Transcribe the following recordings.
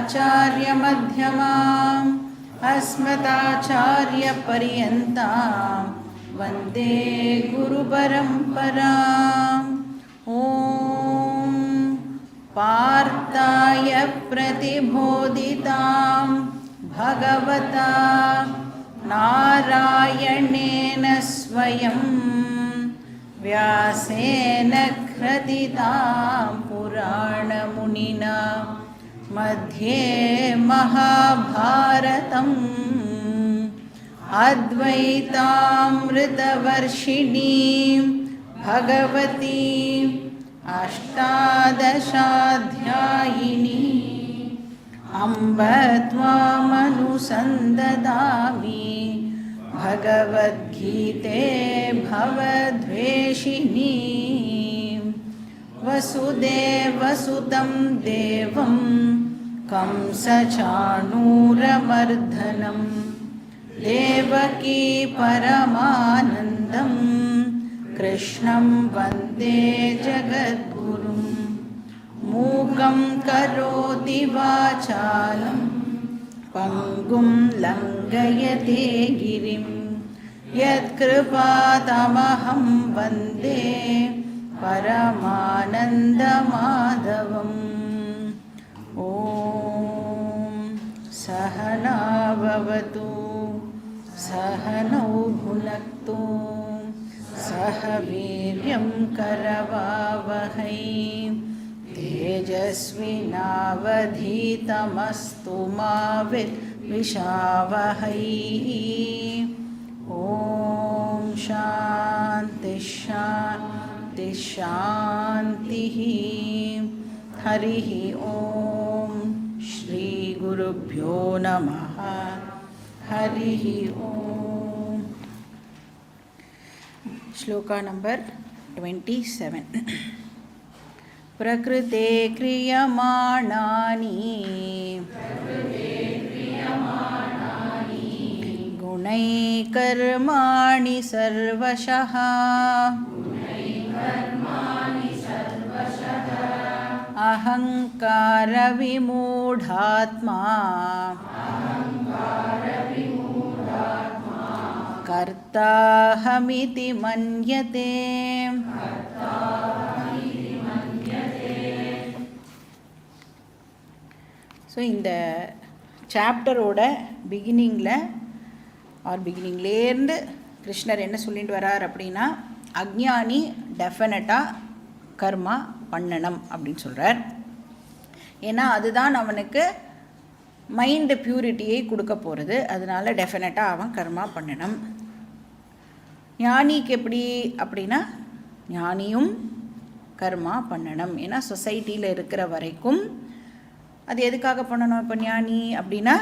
शङ्कराचार्यमध्यमाम् अस्मदाचार्यपर्यन्तां वन्दे गुरुपरम्पराम्। ॐ पार्थाय प्रतिबोधितां भगवता नारायणेन स्वयं व्यासेन ग्रथितां पुराणमुनिना मध्ये महाभारतम् अद्वैतामृतवर्षिणीं भगवतीम् अष्टादशाध्यायिनी अम्ब त्वामनुसन्ददामि भगवद्गीते भवद्वेषिणी। वसुदेवसुतं देवं कंसचाणूरमर्दनं देवकी परमानन्दं कृष्णं वन्दे जगद्गुरुं। मूकं करोति वाचालं पङ्गुं लङ्घयते गिरिं यत्कृपातमहं वन्दे परमानन्दमाधवम्। ॐ सहना भवतु सहनौ भुनक्तु सह वीर्यं करवावहै तेजस्विनावधीतमस्तु मा विद्विषावहै। ॐ शान्ति शान्ति शान्तिः। हरिः ॐ श्री गुरुभ्यो नमः। हरिः ॐ। श्लोका नंबर 27। प्रकृते क्रियमाणानि गुणैः कर्माणि सर्वशः अहङ्कारविमूढात्मा कर्ताहमिति मन्यते। ஸோ இந்த சாப்டரோட பிகினிங்லேருந்து கிருஷ்ணர் என்ன சொல்லிட்டு வரார் அப்படின்னா, அக்ஞானி டெஃபினட்டாக கர்மா பண்ணணும் அப்படின்னு சொல்கிறார். ஏன்னா அதுதான் அவனுக்கு மைண்டு பியூரிட்டியை கொடுக்க போகிறது. அதனால டெஃபினட்டாக அவன் கர்மா பண்ணணும். ஞானிக்கு எப்படி அப்படின்னா, ஞானியும் கர்மா பண்ணணும். ஏன்னா சொசைட்டியில் இருக்கிற வரைக்கும் அது எதுக்காக பண்ணணும்? இப்போ ஞானி அப்படின்னா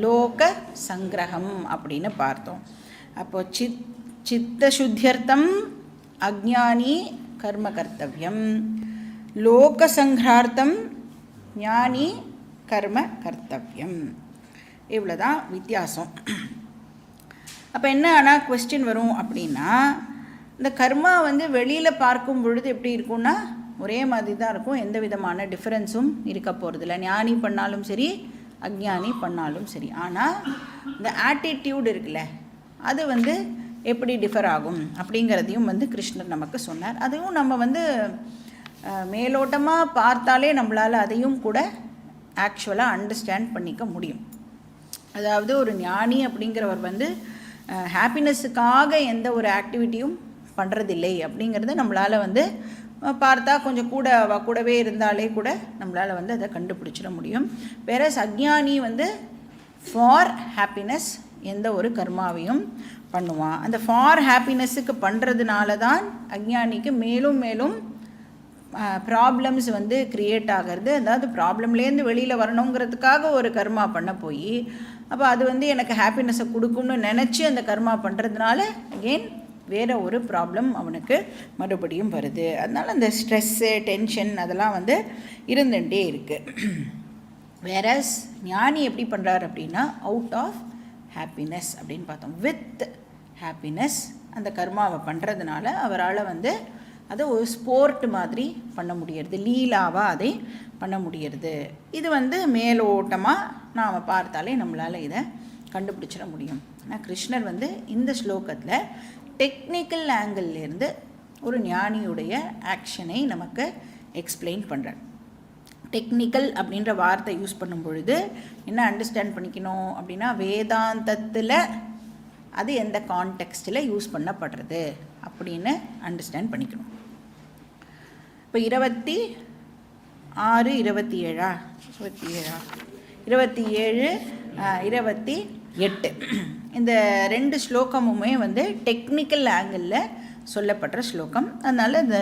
லோக சங்கிரகம் அப்படின்னு பார்த்தோம். அப்போது சித்த சுத்தியர்த்தம் அக்ஞானி கர்ம கர்த்தவியம், லோக சங்கிரார்த்தம் ஞானி கர்ம கர்த்தவியம். இவ்வளோதான் வித்தியாசம். அப்போ என்ன ஆனால் கொஸ்டின் வரும் அப்படின்னா, இந்த கர்மா வெளியில் பார்க்கும் பொழுது எப்படி இருக்கும்னா ஒரே மாதிரி தான் இருக்கும். எந்த விதமான டிஃப்ரென்ஸும் இருக்க போகிறதில்ல. ஞானி பண்ணாலும் சரி அக்ஞானி பண்ணாலும் சரி. ஆனால் இந்த ஆட்டிடியூட் இருக்குல்ல, அது எப்படி டிஃபர் ஆகும் அப்படிங்கிறதையும் கிருஷ்ணர் நமக்கு சொன்னார். அதுவும் நம்ம மேலோட்டமாக பார்த்தாலே நம்மளால் அதையும் கூட ஆக்சுவலாக அண்டர்ஸ்டாண்ட் பண்ணிக்க முடியும். அதாவது ஒரு ஞானி அப்படிங்கிறவர் ஹாப்பினஸுக்காக எந்த ஒரு ஆக்டிவிட்டியும் பண்ணுறதில்லை அப்படிங்கிறது நம்மளால் பார்த்தா கொஞ்சம் கூடவே இருந்தாலே கூட நம்மளால் அதை கண்டுபிடிச்சிட முடியும். வேற அக்ஞானி ஃபார் ஹாப்பினஸ் எந்த ஒரு கர்மாவையும் பண்ணுவான். அந்த ஃபார் ஹாப்பினஸுக்கு பண்ணுறதுனால தான் அக்ஞானிக்கு மேலும் மேலும் ப்ராப்ளம்ஸ் க்ரியேட் ஆகிறது. அதாவது ப்ராப்ளம்லேருந்து வெளியில் வரணுங்கிறதுக்காக ஒரு கர்மா பண்ண போய் அப்போ அது எனக்கு ஹாப்பினஸை கொடுக்கும்னு நினச்சி அந்த கர்மா பண்ணுறதுனால அகெயின் வேறு ஒரு ப்ராப்ளம் அவனுக்கு மறுபடியும் வருது. அதனால் அந்த ஸ்ட்ரெஸ்ஸு டென்ஷன் அதெல்லாம் இருந்துகிட்டே இருக்குது. வேறஸ் ஞானி எப்படி பண்ணுறார் அப்படின்னா அவுட் ஆஃப் ஹாப்பினஸ் அப்படின்னு பார்த்தோம். வித் ஹாப்பினஸ் அந்த கர்மாவை பண்ணுறதுனால அவரால் அதை ஒரு ஸ்போர்ட் மாதிரி பண்ண முடியறது, லீலாவாக அதை பண்ண முடியறது. இது வந்து மேலோட்டமாக நாம் பார்த்தாலே நம்மளால் இதை கண்டுபிடிச்சிட முடியும். ஆனால் கிருஷ்ணர் வந்து இந்த ஸ்லோகத்தில் டெக்னிக்கல் ஆங்கிள்லேருந்து ஒரு ஞானியுடைய ஆக்ஷனை நமக்கு எக்ஸ்பிளைன் பண்ணுறார். டெக்னிக்கல் அப்படின்ற வார்த்தை யூஸ் பண்ணும் பொழுது என்ன அண்டர்ஸ்டாண்ட் பண்ணிக்கணும் அப்படின்னா, வேதாந்தத்தில் அது எந்த கான்டெக்ஸ்டில் யூஸ் பண்ணப்படுறது அப்படின்னு அண்டர்ஸ்டாண்ட் பண்ணிக்கணும். இப்போ 26, 27 28 இந்த 2 ஸ்லோகமுமே வந்து டெக்னிக்கல் ஆங்கிளில் சொல்லப்படுற ஸ்லோகம். அதனால் இந்த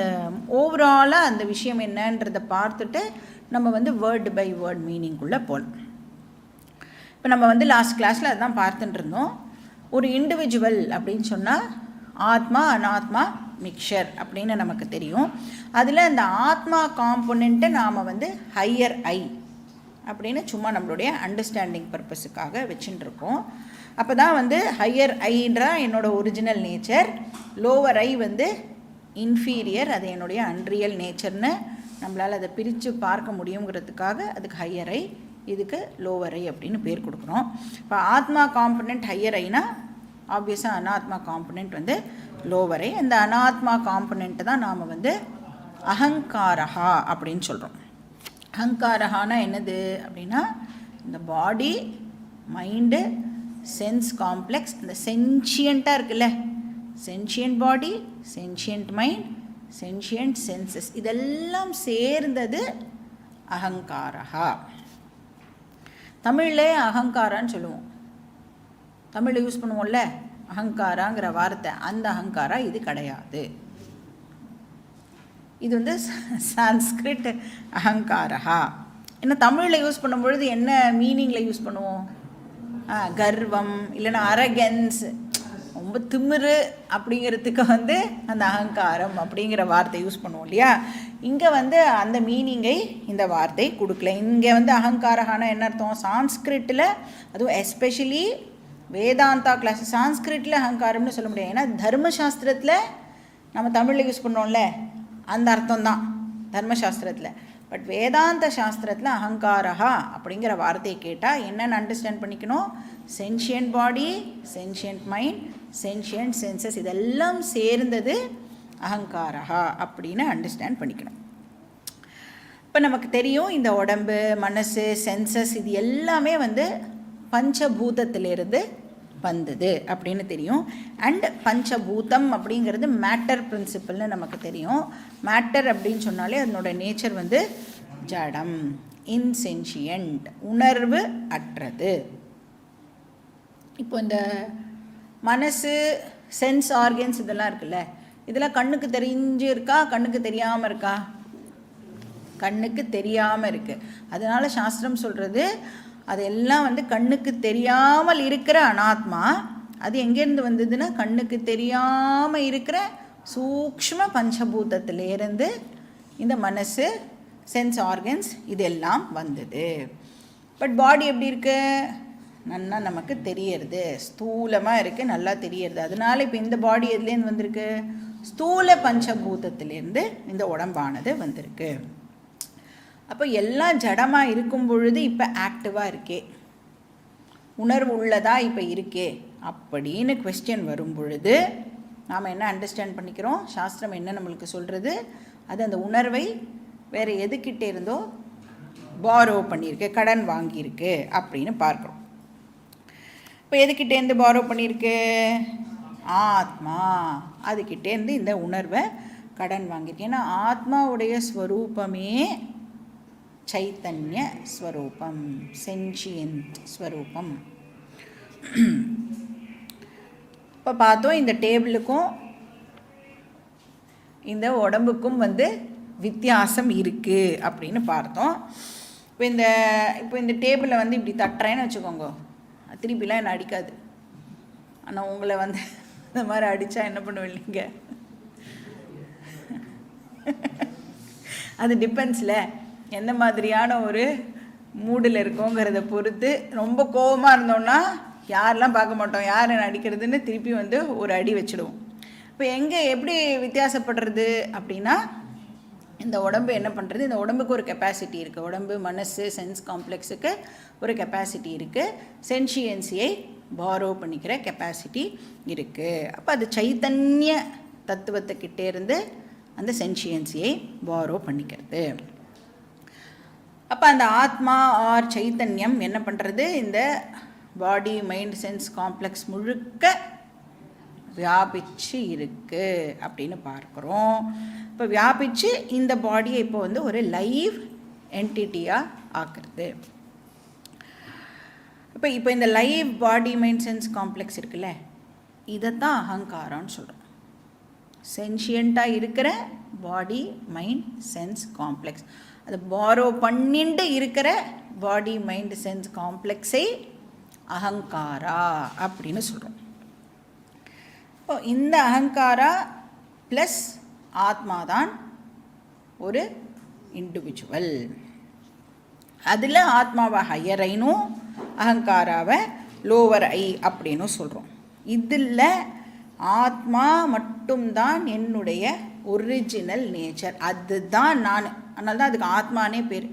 ஓவராலாக அந்த விஷயம் என்னன்றதை பார்த்துட்டு நம்ம வந்து வேர்டு பை வேர்ட் மீனிங்குள்ளே போகலாம். இப்போ நம்ம வந்து லாஸ்ட் கிளாஸில் அதுதான் பார்த்துட்டு இருந்தோம். ஒரு இண்டிவிஜுவல் அப்படின்னு சொன்னால் ஆத்மா அனாத்மா மிக்சர் அப்படின்னு நமக்கு தெரியும். அதில் அந்த ஆத்மா காம்பனண்ட்டை நாம் வந்து ஹையர் ஐ அப்படின்னு சும்மா நம்மளுடைய அண்டர்ஸ்டாண்டிங் பர்பஸுக்காக வச்சுட்டு இருக்கோம். அப்போ தான் வந்து ஹையர் ஐன்ற என்னோடய ஒரிஜினல் நேச்சர், லோவர் ஐ வந்து இன்ஃபீரியர், அது என்னுடைய அன்ரியல் நேச்சர்னு நம்மளால் அதை பிரித்து பார்க்க முடியுங்கிறதுக்காக அதுக்கு ஹையர் ஐ, இதுக்கு லோவர் ஐ அப்படின்னு பேர் கொடுக்குறோம். இப்போ ஆத்மா காம்பனண்ட் ஹையர் ஐனா ஆப்வியஸாக அனாத்மா காம்பனண்ட் வந்து லோவர் ஐ. அந்த அனாத்மா காம்பனண்ட்டு தான் நாம் வந்து அகங்காரஹா அப்படின்னு சொல்கிறோம். அகங்காரஹானா என்னது அப்படின்னா, இந்த பாடி, மைண்டு, சென்ஸ் காம்ப்ளெக்ஸ், இந்த சென்ஷியண்ட்டாக இருக்குல்ல, சென்ஷியன்ட் பாடி, சென்ஷியன்ட் மைண்ட், சென்ஷியன்ட் சென்சஸ், இதெல்லாம் சேர்ந்தது அகங்காரஹா. தமிழ்லே அகங்காரான்னு சொல்லுவோம். தமிழில் யூஸ் பண்ணுவோம்ல அகங்காராங்கிற வார்த்தை, அந்த அகங்காரா இது கிடையாது. இது வந்து சான்ஸ்கிரிட் அகங்காரஹா. ஏன்னா தமிழில் யூஸ் பண்ணும்பொழுது என்ன மீனிங்கில் யூஸ் பண்ணுவோம்? கர்வம், இல்லைன்னா அரகன்ஸ், ரொம்ப திமிரு அப்படிங்கிறதுக்கு வந்து அந்த அகங்காரம் அப்படிங்கிற வார்த்தை யூஸ் பண்ணுவோம் இல்லையா? இங்கே வந்து அந்த மீனிங்கை இந்த வார்த்தை கொடுக்கல. இங்கே வந்து அகங்காரஹானா என்ன அர்த்தம்? சான்ஸ்கிரிட்டில், அதுவும் எஸ்பெஷலி வேதாந்தா கிளாஸ் சான்ஸ்கிரிட்டில் அகங்காரம்னு சொல்ல முடியாது. ஏன்னா தர்மசாஸ்திரத்தில் நம்ம தமிழில் யூஸ் பண்ணோம்ல, அந்த அர்த்தம் தான் தர்மசாஸ்திரத்தில். பட் வேதாந்த சாஸ்திரத்தில் அகங்காரஹா அப்படிங்கிற வார்த்தையை கேட்டால் என்னென்னு அண்டர்ஸ்டாண்ட் பண்ணிக்கணும்? சென்ஷியன்ட் பாடி, சென்ஷியன்ட் மைண்ட், சென்ஷியன்ட் சென்சஸ், இதெல்லாம் சேர்ந்தது அகங்காரஹா அப்படின்னு அண்டர்ஸ்டாண்ட் பண்ணிக்கணும். இப்போ நமக்கு தெரியும் இந்த உடம்பு, மனசு, சென்சஸ் இது எல்லாமே வந்து பஞ்சபூதத்திலிருந்து வந்தது அப்படின்னு தெரியும். அண்ட் பஞ்சபூதம் அப்படிங்கிறது மேட்டர் பிரின்சிபல்னு நமக்கு தெரியும். மேட்டர் அப்படின்னு சொன்னாலே அதனோட நேச்சர் வந்து ஜடம், இன்சென்ஷியன்ட், உணர்வு அற்றது. இப்போ இந்த மனசு, சென்ஸ் ஆர்கன்ஸ் இதெல்லாம் இருக்குல்ல, இதெல்லாம் கண்ணுக்கு தெரிஞ்சு இருக்கா, கண்ணுக்கு தெரியாமல் இருக்கா? கண்ணுக்கு தெரியாமல் இருக்குது. அதனால சாஸ்திரம் சொல்கிறது அதெல்லாம் வந்து கண்ணுக்கு தெரியாமல் இருக்கிற அனாத்மா. அது எங்கேருந்து வந்ததுன்னா, கண்ணுக்கு தெரியாமல் இருக்கிற சூக்ஷ்ம பஞ்சபூதத்திலேருந்து இந்த மனசு, சென்ஸ் ஆர்கன்ஸ் இதெல்லாம் வந்தது. பட் பாடி எப்படி இருக்கு? நல்லா நமக்கு தெரியறது, ஸ்தூலமாக இருக்குது, நல்லா தெரியறது. அதனால இப்போ இந்த பாடி எதுலேருந்து வந்திருக்கு? ஸ்தூல பஞ்சபூதத்திலேருந்து இந்த உடம்பானது வந்திருக்கு. அப்போ எல்லாம் ஜடமாக இருக்கும் பொழுது இப்போ ஆக்டிவாக இருக்கே, உணர்வு உள்ளதா இப்போ இருக்கே அப்படின்னு குவெஸ்டின் வரும் பொழுது நாம் என்ன அண்டர்ஸ்டாண்ட் பண்ணிக்கிறோம்? சாஸ்திரம் என்ன நம்மளுக்கு சொல்கிறது? அது அந்த உணர்வை வேறு எதுக்கிட்டே இருந்தோ பாரோ பண்ணியிருக்கு, கடன் வாங்கியிருக்கு அப்படின்னு பார்க்குறோம். இப்போ எதுக்கிட்டேருந்து பாரோ பண்ணியிருக்கு? ஆத்மா அதுக்கிட்டேருந்து இந்த உணர்வை கடன் வாங்கியிருக்கு. ஏன்னா ஆத்மாவுடைய ஸ்வரூபமே சைத்தன்ய ஸ்வரூபம், சென்ஷியன்ட் ஸ்வரூபம். இப்போ பார்த்தோம் இந்த டேபிளுக்கும் இந்த உடம்புக்கும் வந்து வித்தியாசம் இருக்குது அப்படின்னு பார்த்தோம். இப்போ இந்த டேபிளை வந்து இப்படி தட்டுறேன்னு வச்சுக்கோங்க, திருப்பிலாம் என்ன அடிக்காது. ஆனால் உங்களை வந்து இந்த மாதிரி அடித்தா என்ன பண்ணுவீங்க? அது டிபெண்ட்ஸில் எந்த மாதிரியான ஒரு மூடில் இருக்கோங்கிறத பொறுத்து. ரொம்ப கோபமாக இருந்தோன்னா யாரெல்லாம் பார்க்க மாட்டோம், யார் என்ன அடிக்கிறதுன்னு திருப்பி வந்து ஒரு அடி வச்சுடுவோம். இப்போ எப்படி வித்தியாசப்படுறது அப்படின்னா, இந்த உடம்பு என்ன பண்ணுறது, இந்த உடம்புக்கு ஒரு கெப்பாசிட்டி இருக்குது. உடம்பு, மனசு, சென்ஸ் காம்ப்ளெக்ஸுக்கு ஒரு கெப்பாசிட்டி இருக்குது. சென்ஷியன்சியை பாரோ பண்ணிக்கிற கெப்பாசிட்டி இருக்குது. அப்போ அது சைத்தன்ய தத்துவத்துக்கிட்டே இருந்து அந்த சென்ஷியன்சியை பாரோ பண்ணிக்கிறது. அப்போ அந்த ஆத்மா ஆர் சைத்தன்யம் என்ன பண்ணுறது, இந்த பாடி, மைண்ட், சென்ஸ் காம்ப்ளெக்ஸ் முழுக்க வியாபிச்சு இருக்குது அப்படின்னு பார்க்குறோம். இப்போ வியாபித்து இந்த பாடியை இப்போ வந்து ஒரு லைவ் என்டிட்டியாக ஆக்குறது. இப்போ இந்த லைவ் பாடி, மைண்ட், சென்ஸ் காம்ப்ளெக்ஸ் இருக்குல்ல, இதைத்தான் அகங்காரம்னு சொல்கிறோம். சென்ஷியண்ட்டாக இருக்கிற பாடி, மைண்ட், சென்ஸ் காம்ப்ளெக்ஸ், அது பாரோ பண்ணிட்டு இருக்கிற பாடி, மைண்ட், சென்ஸ் காம்ப்ளெக்ஸை அகங்காரா அப்படின்னு சொல்கிறோம். இப்போ இந்த அகங்காரா ப்ளஸ் ஆத்மா தான் ஒரு இண்டிவிஜுவல். அதில் ஆத்மாவை ஹையர் ஐனும் அகங்காராவை லோவர் ஐ அப்படின்னு சொல்கிறோம். இதில் ஆத்மா மட்டும்தான் என்னுடைய ஒரிஜினல் நேச்சர், அதுதான் நான். அதனால தான் அதுக்கு ஆத்மானே பேர்.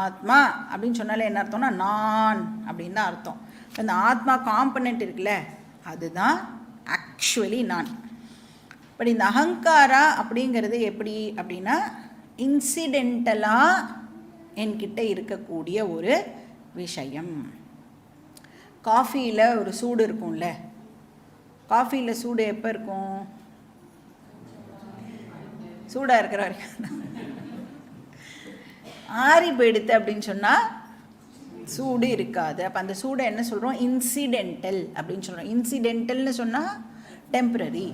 ஆத்மா அப்படின்னு சொன்னாலே என்ன அர்த்தம்னா நான் அப்படின்னு தான் அர்த்தம். அந்த ஆத்மா காம்பனண்ட் இருக்குல்ல, அதுதான் ஆக்சுவலி நான். பட் இந்த அகங்காரா அப்படிங்கிறது எப்படி அப்படின்னா, இன்சிடென்டலாக என்கிட்ட இருக்கக்கூடிய ஒரு விஷயம். காஃபியில் ஒரு சூடு இருக்கும்ல, காஃபியில் சூடு எப்போ இருக்கும்? சூடாக இருக்கிற வரைக்கும். ஆறி போயிடுத்து அப்படின்னு சொன்னால் சூடு இருக்காது. அப்போ அந்த சூடை என்ன சொல்கிறோம்? இன்சிடென்டல் அப்படின்னு சொல்கிறோம். இன்சிடென்டல்னு சொன்னால் டெம்ப்ரரி,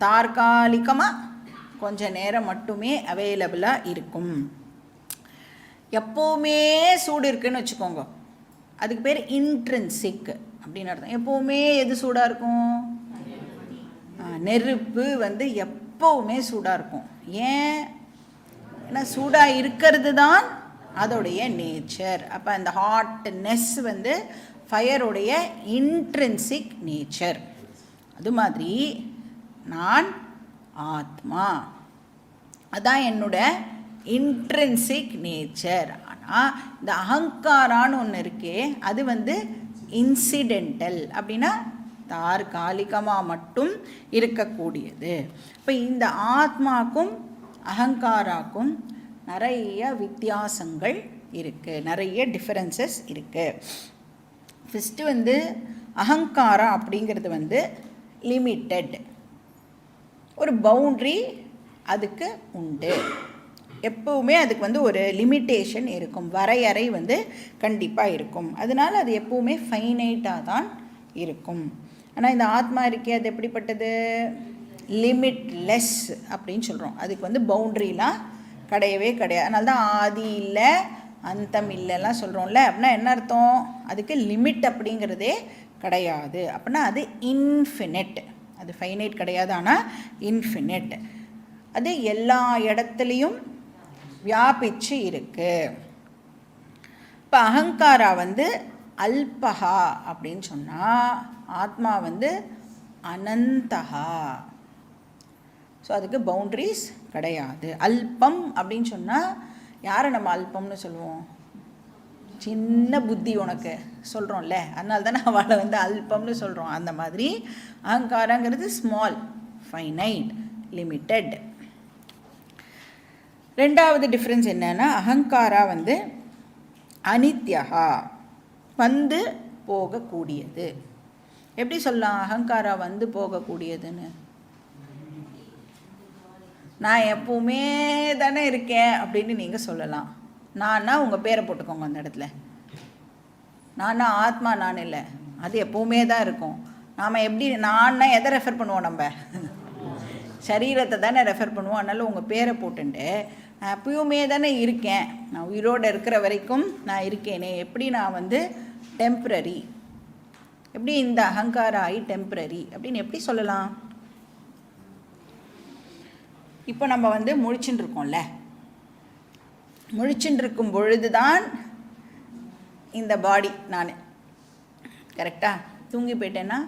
தற்காலிகமாக கொஞ்ச நேரம் மட்டுமே அவைலபிளாக இருக்கும். எப்போவுமே சூடு இருக்குதுன்னு வச்சுக்கோங்க, அதுக்கு பேர் இன்ட்ரின்சிக் அப்படின்னு அர்த்தம். எப்போவுமே எது சூடாக இருக்கும்? நெருப்பு வந்து எப்போவுமே சூடாக இருக்கும். ஏன்? ஏன்னா சூடாக இருக்கிறது தான் அதோடைய நேச்சர். அப்போ அந்த ஹாட்னஸ் வந்து ஃபயருடைய இன்ட்ரின்சிக் நேச்சர். அது மாதிரி நான் ஆத்மா, அதான் என்னோட இன்ட்ரின்சிக் நேச்சர். ஆனால் இந்த அகங்காரான்னு ஒன்று இருக்கே, அது வந்து இன்சிடென்டல், அப்படின்னா தற்காலிகமாக மட்டும் இருக்கக்கூடியது. இப்போ இந்த ஆத்மாக்கும் அகங்காராக்கும் நிறைய வித்தியாசங்கள் இருக்குது, நிறைய டிஃபரன்சஸ் இருக்குது. ஃபஸ்ட்டு வந்து அகங்காரம் அப்படிங்கிறது வந்து லிமிட்டட், ஒரு பவுண்ட்ரி அதுக்கு உண்டு. எப்போவுமே அதுக்கு வந்து ஒரு லிமிட்டேஷன் இருக்கும், வரையறை வந்து கண்டிப்பாக இருக்கும். அதனால் அது எப்போவுமே ஃபைனைட்டாக தான் இருக்கும். ஆனால் இந்த ஆத்மா இருக்கே, அது எப்படிப்பட்டது? லிமிட்லெஸ் அப்படின்னு சொல்கிறோம். அதுக்கு வந்து பவுண்ட்ரிலாம் கிடையவே கிடையாது. அதனால தான் ஆதி இல்லை அந்தம் இல்லைலாம் சொல்கிறோம்ல. அப்படின்னா என்ன அர்த்தம்? அதுக்கு லிமிட் அப்படிங்கிறதே கிடையாது. அப்படின்னா அது இன்ஃபினிட். அது ஃபைனைட் கிடையாது, ஆனால் இன்ஃபினிட். அது எல்லா இடத்துலையும் வியாபிச்சு இருக்கு. இப்போ அகங்காரா வந்து அல்பஹா அப்படின்னு சொன்னால், ஆத்மா வந்து அனந்தஹா. ஸோ அதுக்கு பவுண்ட்ரிஸ் கிடையாது. அல்பம் அப்படின்னு சொன்னால் யாரை நம்ம அல்பம்னு சொல்லுவோம்? சின்ன புத்தி உனக்கு சொல்கிறோம்ல, அதனால தானே அவளை வந்து அல்பம்னு சொல்கிறோம். அந்த மாதிரி அகங்காரங்கிறது ஸ்மால், ஃபைனைட், லிமிட்டட். ரெண்டாவது டிஃப்ரென்ஸ் என்னன்னா, அகங்காரா வந்து அனித்யஹா, வந்து போகக்கூடியது. எப்படி சொல்லலாம் அகங்காரா வந்து போகக்கூடியதுன்னு? நான் எப்பவுமே தானே இருக்கேன் அப்படின்னு நீங்கள் சொல்லலாம். நான்னா உங்கள் பேரை போட்டுக்கோங்க அந்த இடத்துல. நான்னா ஆத்மா நான் இல்லை, அது எப்பவுமே தான் இருக்கும். நாம் எப்படி நான்னா எதை ரெஃபர் பண்ணுவோம்? நம்ம சரீரத்தை தானே ரெஃபர் பண்ணுவோம். அதனால் உங்கள் பேரை போட்டுட்டு நான் எப்பயுமே தானே இருக்கேன், நான் உயிரோடு இருக்கிற வரைக்கும் நான் இருக்கேனே, எப்படி நான் வந்து டெம்ப்ரரி, எப்படி இந்த அகங்காராய் டெம்ப்ரரி அப்படின்னு எப்படி சொல்லலாம்? இப்போ நம்ம வந்து முழிச்சுட்டு இருக்கோம்ல, முழிச்சுட்டு இருக்கும் பொழுது தான் இந்த பாடி நான். கரெக்டாக? தூங்கி போயிட்டேன்னா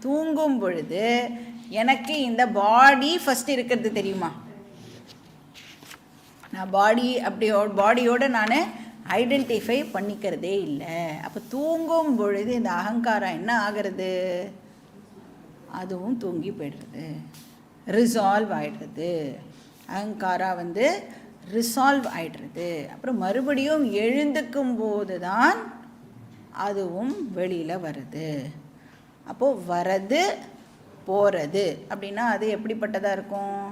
தூங்கும் பொழுது எனக்கு இந்த பாடி ஃபஸ்ட்டு இருக்கிறது தெரியுமா? நான் பாடியோடு நான் ஐடென்டிஃபை பண்ணிக்கிறதே இல்லை. அப்போ தூங்கும் பொழுது இந்த அகங்காரம் என்ன ஆகிறது? அதுவும் தூங்கி போய்டுறது, ரிசால்வ் ஆகிடுறது. அகங்காரா ரிசால்வ் ஆகிடுறது. அப்புறம் மறுபடியும் எழுந்துக்கும் போது தான் அதுவும் வெளியில் வருது. அப்போது வரது போகிறது அப்படின்னா அது எப்படிப்பட்டதாக இருக்கும்?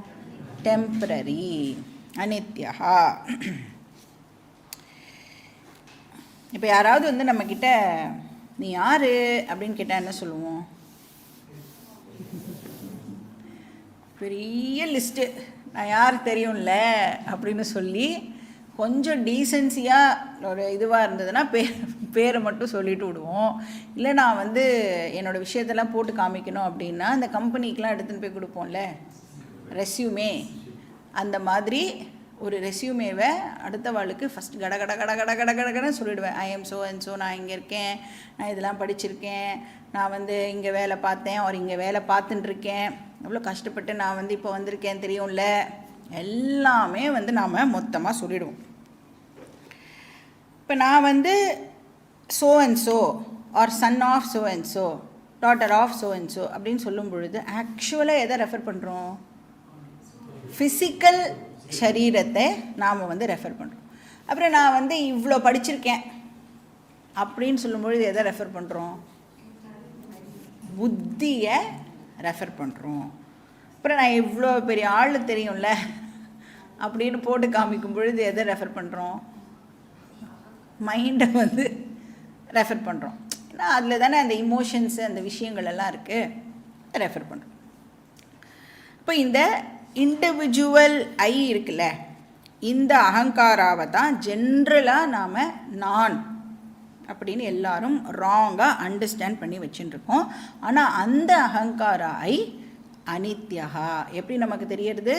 டெம்பரரி, அனித்யா. இப்போ யாராவது நம்மக்கிட்ட நீ யார் அப்படின்னு கேட்டால் என்ன சொல்லுவோம்? பெரிய லிஸ்ட்டு, நான் யார் தெரியும்ல அப்படின்னு சொல்லி கொஞ்சம் டீசென்சியாக ஒரு இதுவாக இருந்ததுன்னா பேரை மட்டும் சொல்லிட்டு விடுவோம். இல்லை நான் என்னோடய விஷயத்தெல்லாம் போட்டு காமிக்கணும் அப்படின்னா அந்த கம்பெனிக்கெலாம் எடுத்துன்னு போய் கொடுப்போம்ல ரெஸ்யூமே. அந்த மாதிரி ஒரு ரெஸ்யூமேவை அடுத்த வாளுக்கு ஃபஸ்ட் கட கட கட கட கட கடன்னு சொல்லிவிடுவேன். I am so and so, நான் இங்கே இருக்கேன், நான் இதெல்லாம் படிச்சிருக்கேன், நான் இங்கே வேலை பார்த்தேன், ஒரு இங்கே வேலை பார்த்துட்டுருக்கேன், எவ்வளோ கஷ்டப்பட்டு நான் இப்போ வந்திருக்கேன் தெரியும்ல, எல்லாமே நாம் மொத்தமாக சொல்லிவிடுவோம். இப்போ நான் so and so or son of so and so, daughter of so and so அப்படின்னு சொல்லும் பொழுது ஆக்சுவலாக எதை ரெஃபர் பண்ணுறோம்? ஃபிசிக்கல் சரீரத்தை நாம் ரெஃபர் பண்ணுறோம். அப்புறம் நான் இவ்வளோ படிச்சிருக்கேன் அப்படின்னு சொல்லும்பொழுது எதை ரெஃபர் பண்ணுறோம்? புத்தியை ரெஃபர் பண்ணுறோம். அப்புறம் நான் இவ்வளோ பெரிய ஆள் தெரியும்ல அப்படின்னு போட்டு காமிக்கும் பொழுது எதை ரெஃபர் பண்ணுறோம்? மைண்டை ரெஃபர் பண்ணுறோம். ஏன்னா அதில் தானே அந்த இமோஷன்ஸு அந்த விஷயங்கள் எல்லாம் இருக்குது, ரெஃபர் பண்ணுறோம். இப்போ இந்த இண்டிவிஜுவல் ஐ இருக்குல்ல, இந்த அகங்காராவை தான் ஜென்ரலாக நாம் நான் அப்படின்னு எல்லாரும் ராங்காக அண்டர்ஸ்டாண்ட் பண்ணி வச்சுட்டுருக்கோம். ஆனால் அந்த அகங்காரா ஐ அனித்யா. எப்படி நமக்கு தெரியறது?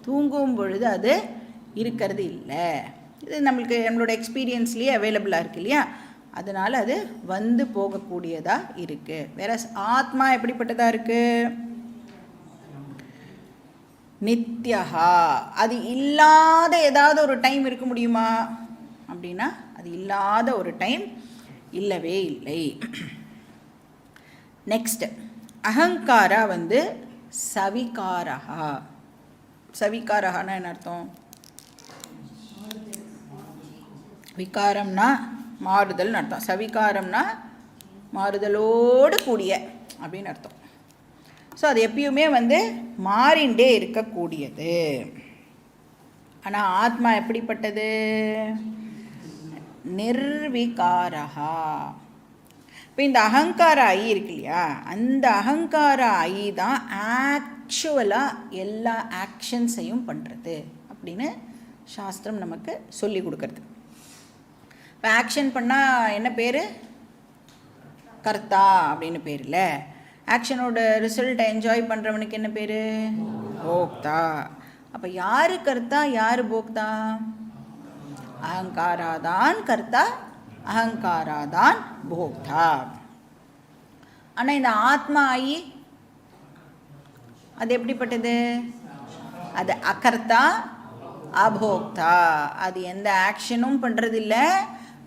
தூங்கும் பொழுது அது இருக்கிறது இல்லை. இது நம்மளோட எக்ஸ்பீரியன்ஸ்லேயே அவைலபிளாக இருக்குது இல்லையா? அதனால் அது போகக்கூடியதாக இருக்குது. வேற ஆத்மா எப்படிப்பட்டதாக இருக்குது? நித்யா. அது இல்லாத ஏதாவது ஒரு டைம் இருக்க முடியுமா அப்படின்னா அது இல்லாத ஒரு டைம் இல்லவே இல்லை. நெக்ஸ்ட் அகங்காரா சவிகாரஹா. சவிகாரஹான்னா என்ன அர்த்தம்? விகாரம்னா மாறுதல்னு அர்த்தம். சவிகாரம்னா மாறுதலோடு கூடிய அப்படின்னு அர்த்தம். ஸோ அது எப்பயுமே மாறிண்டே இருக்கக்கூடியது. ஆனால் ஆத்மா எப்படிப்பட்டது? நிர்விகாரஹா. இப்போ இந்த அகங்கார ஐ இருக்கு இல்லையா, அந்த அகங்கார ஐ தான் ஆக்சுவலாக எல்லா ஆக்ஷன்ஸையும் பண்ணுறது அப்படின்னு சாஸ்திரம் நமக்கு சொல்லி கொடுக்கறது. இப்போ ஆக்ஷன் பண்ணால் என்ன பேர்? கர்த்தா அப்படின்னு பேர். இல்லை, ஆக்ஷனோட ரிசல்ட்டை என்ஜாய் பண்ணுறவனுக்கு என்ன பேர்? போக்தா. அப்போ யார் கர்த்தா, யார் போக்தா? அகங்காராதான் கர்த்தா, அகங்காராதான் போக்தா. ஆனால் இந்த ஆத்மா ஆகி அது எப்படிப்பட்டது? அது அகர்த்தா அபோக்தா. அது எந்த ஆக்ஷனும் பண்ணுறதில்ல,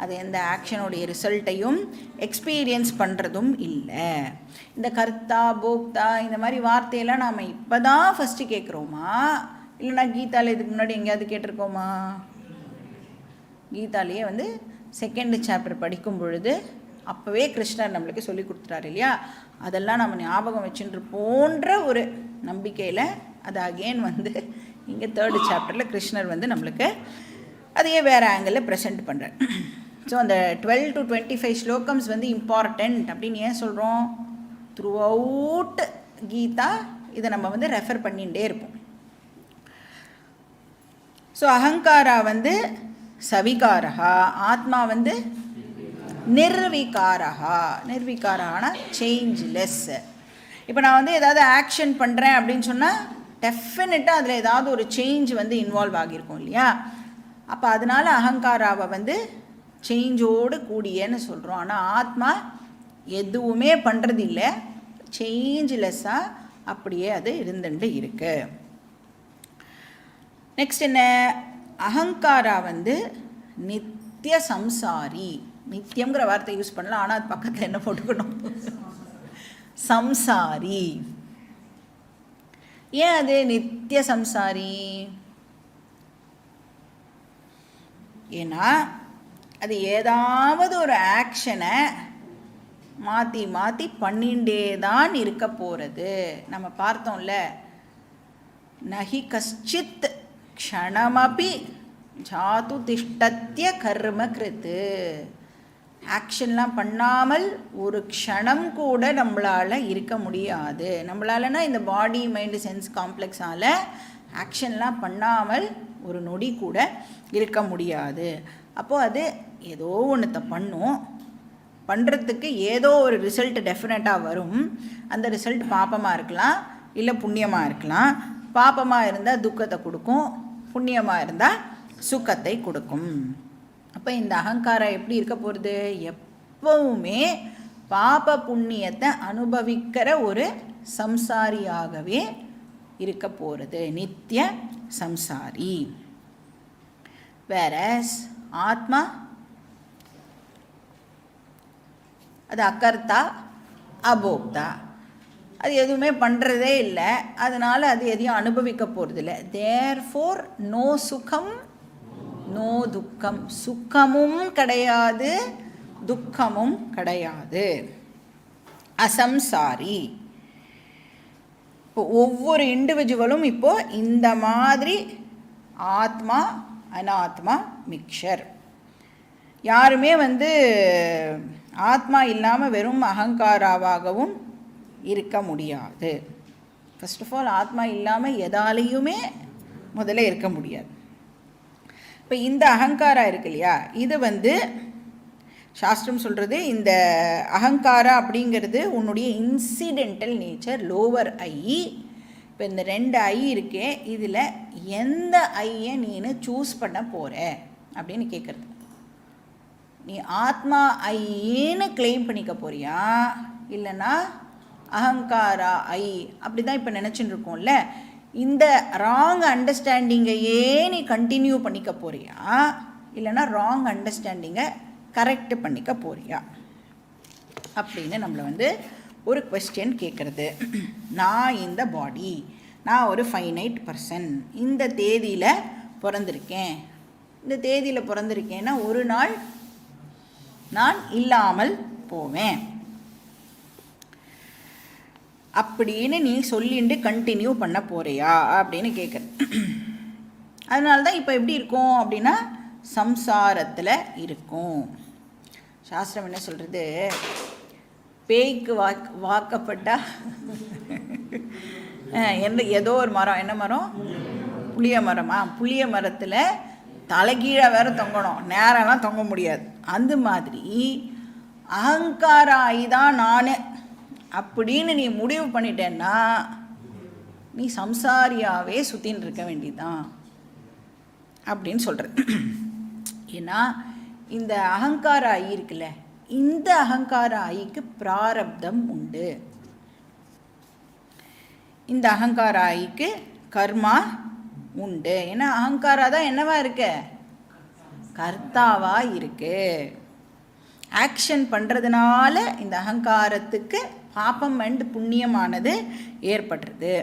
அது எந்த ஆக்ஷனுடைய ரிசல்ட்டையும் எக்ஸ்பீரியன்ஸ் பண்ணுறதும் இல்லை. இந்த கர்த்தா போக்தா இந்த மாதிரி வார்த்தையெல்லாம் நாம் இப்போ தான் ஃபஸ்ட்டு கேட்குறோமா, இல்லைனா கீதாவில் இதுக்கு முன்னாடி எங்கேயாவது கேட்டிருக்கோமா? கீதாலேயே செகண்ட் சாப்டர் படிக்கும் பொழுது அப்போவே கிருஷ்ணர் நம்மளுக்கு சொல்லி கொடுத்துட்டாரு இல்லையா? அதெல்லாம் நம்ம ஞாபகம் வச்சுட்டு போன்ற ஒரு நம்பிக்கையில் அது அகெயின் இங்கே தேர்டு சாப்டரில் கிருஷ்ணர் நம்மளுக்கு அதையே வேறு ஆங்கிளில் ப்ரெசென்ட் பண்ணுறார். ஸோ அந்த 12 to 25 ஸ்லோகம்ஸ் இம்பார்ட்டண்ட் அப்படின்னு ஏன் சொல்கிறோம்? த்ரூ அவுட் கீதா இதை நம்ம ரெஃபர் பண்ணிகிட்டே இருப்போம். ஸோ அகங்காரா சவிகாரா, ஆத்மா நிர்விகாரா. நிர்விகாரானா சேஞ்ச்லெஸ். இப்போ நான் ஏதாவது ஆக்ஷன் பண்ணுறேன் அப்படின்னு சொன்னால் டெஃபினட்டாக அதில் ஏதாவது ஒரு சேஞ்ச் இன்வால்வ் ஆகியிருக்கும் இல்லையா? அப்போ அதனால் அகங்காராவை சேஞ்சோடு கூடியன்னு சொல்கிறோம். ஆனால் ஆத்மா எதுவுமே பண்ணுறது இல்லை, சேஞ்ச்லெஸ்ஸாக அப்படியே அது இருந்துட்டு இருக்கு. நெக்ஸ்ட் என்ன, அகங்காரா வந்து நித்திய சம்சாரி. நித்தியங்கிற வார்த்தை யூஸ் பண்ணலாம், ஆனால் அது பக்கத்தில் என்ன போட்டுக்கணும், சம்சாரி. ஏன் அது நித்திய சம்சாரி? ஏன்னா அது ஏதாவது ஒரு ஆக்ஷனை மாற்றி மாற்றி பண்ணிகிட்டே தான் இருக்க போகிறது. நம்ம பார்த்தோம்ல, நஹி கஷ்டித் க்ஷணமபி ஜாது திஷ்டத்திய கர்ம கிருத்து. ஆக்ஷன்லாம் பண்ணாமல் ஒரு க்ஷணம் கூட நம்மளால் இருக்க முடியாது. நம்மளாலனா இந்த பாடி மைண்டு சென்ஸ் காம்ப்ளெக்ஸால் ஆக்ஷன்லாம் பண்ணாமல் ஒரு நொடி கூட இருக்க முடியாது. அப்போது அது ஏதோ ஒன்றத்தை பண்ணுறதுக்கு ஏதோ ஒரு ரிசல்ட் டெஃபினட்டாக வரும். அந்த ரிசல்ட் பாப்பமாக இருக்கலாம், இல்லை புண்ணியமாக இருக்கலாம். பாப்பமாக இருந்தால் துக்கத்தை கொடுக்கும், புண்ணியமாக இருந்தால் சுக்கத்தை கொடுக்கும். அப்போ இந்த அகங்காரம் எப்படி இருக்க போகிறது, எப்பவுமே பாப புண்ணியத்தை அனுபவிக்கிற ஒரு சம்சாரியாகவே இருக்க போகிறது, நித்திய சம்சாரி. வேறஸ் ஆத்மா அது அகர்த்தா அபோக்தா, அது எதுவுமே பண்ணுறதே இல்லை, அதனால் அது எதையும் அனுபவிக்க போகிறதில்ல. தேர்ஃபோர் நோ சுகம் நோ துக்கம், சுக்கமும் கிடையாது துக்கமும் கிடையாது, அசம்சாரி. இப்போ ஒவ்வொரு இண்டிவிஜுவலும் இப்போது இந்த மாதிரி ஆத்மா அனாத்மா மிக்சர். யாருமே வந்து ஆத்மா இல்லாமல் வெறும் அகங்காராவாகவும் இருக்க முடியாது. ஃபர்ஸ்ட் ஆஃப் ஆல் ஆத்மா இல்லாமல் எதாலையுமே முதல்ல இருக்க முடியாது. இப்போ இந்த அகங்காரா இருக்கு இல்லையா, இது வந்து சாஸ்திரம் சொல்கிறது, இந்த அகங்காரா அப்படிங்கிறது உன்னுடைய இன்சிடென்டல் நேச்சர், லோவர் ஐ. இப்போ இந்த 2 ஐ இருக்கே, இதில் எந்த ஐயை நீனு சூஸ் பண்ண போகிற அப்படின்னு கேட்குறது. நீ ஆத்மா ஐன்னு கிளைம் பண்ணிக்க போறியா, இல்லைன்னா அகங்காரா ஐ அப்படி தான் இப்போ நினச்சின்னு இருக்கோம்ல, இந்த ராங் அண்டர்ஸ்டாண்டிங்கையே நீ கண்டினியூ பண்ணிக்க போறியா, இல்லைன்னா ராங் அண்டர்ஸ்டாண்டிங்கை கரெக்ட் பண்ணிக்க போறியா அப்படின்னு நம்மளை வந்து ஒரு கொஸ்டின் கேட்குறது. நான் இந்த பாடி, நான் ஒரு ஃபைனைட் பர்சன், இந்த தேதியில் பிறந்திருக்கேன், இந்த தேதியில் பிறந்திருக்கேன்னா ஒரு நாள் நான் இல்லாமல் போவேன் அப்படின்னு நீ சொல்லிட்டு கண்டினியூ பண்ண போறியா அப்படின்னு கேட்குறது. அதனால தான் இப்போ எப்படி இருக்கும் அப்படின்னா சம்சாரத்தில் இருக்கும். சாஸ்திரம் என்ன சொல்கிறது, பேய்க்கு வாக்கப்பட்டா ஏதோ ஒரு மரம், என்ன மரம், புளிய மரமா, புளிய மரத்தில் தலைகீழ வேறு தொங்கணும், நேரம்லாம் தொங்க முடியாது. அந்த மாதிரி அகங்கார ஆயிதான் நான் அப்படின்னு நீ முடிவு பண்ணிட்டேன்னா நீ சம்சாரியாகவே சுற்றின்னு இருக்க வேண்டியதுதான் அப்படின்னு சொல்கிறது. ஏன்னா இந்த அகங்கார ஐ இருக்குல்ல, இந்த அகங்கார ஐக்கு பிராரப்தம் உண்டு. இந்த அகங்கார ஐக்கு கர்மா உண்டு. ஏன்னா அகங்காரா தான் என்னவா இருக்கு, கர்த்தாவா இருக்கு. ஆக்ஷன் பண்ணுறதுனால இந்த அகங்காரத்துக்கு பாபம் அண்ட் புண்ணியமானது ஏற்படுறது.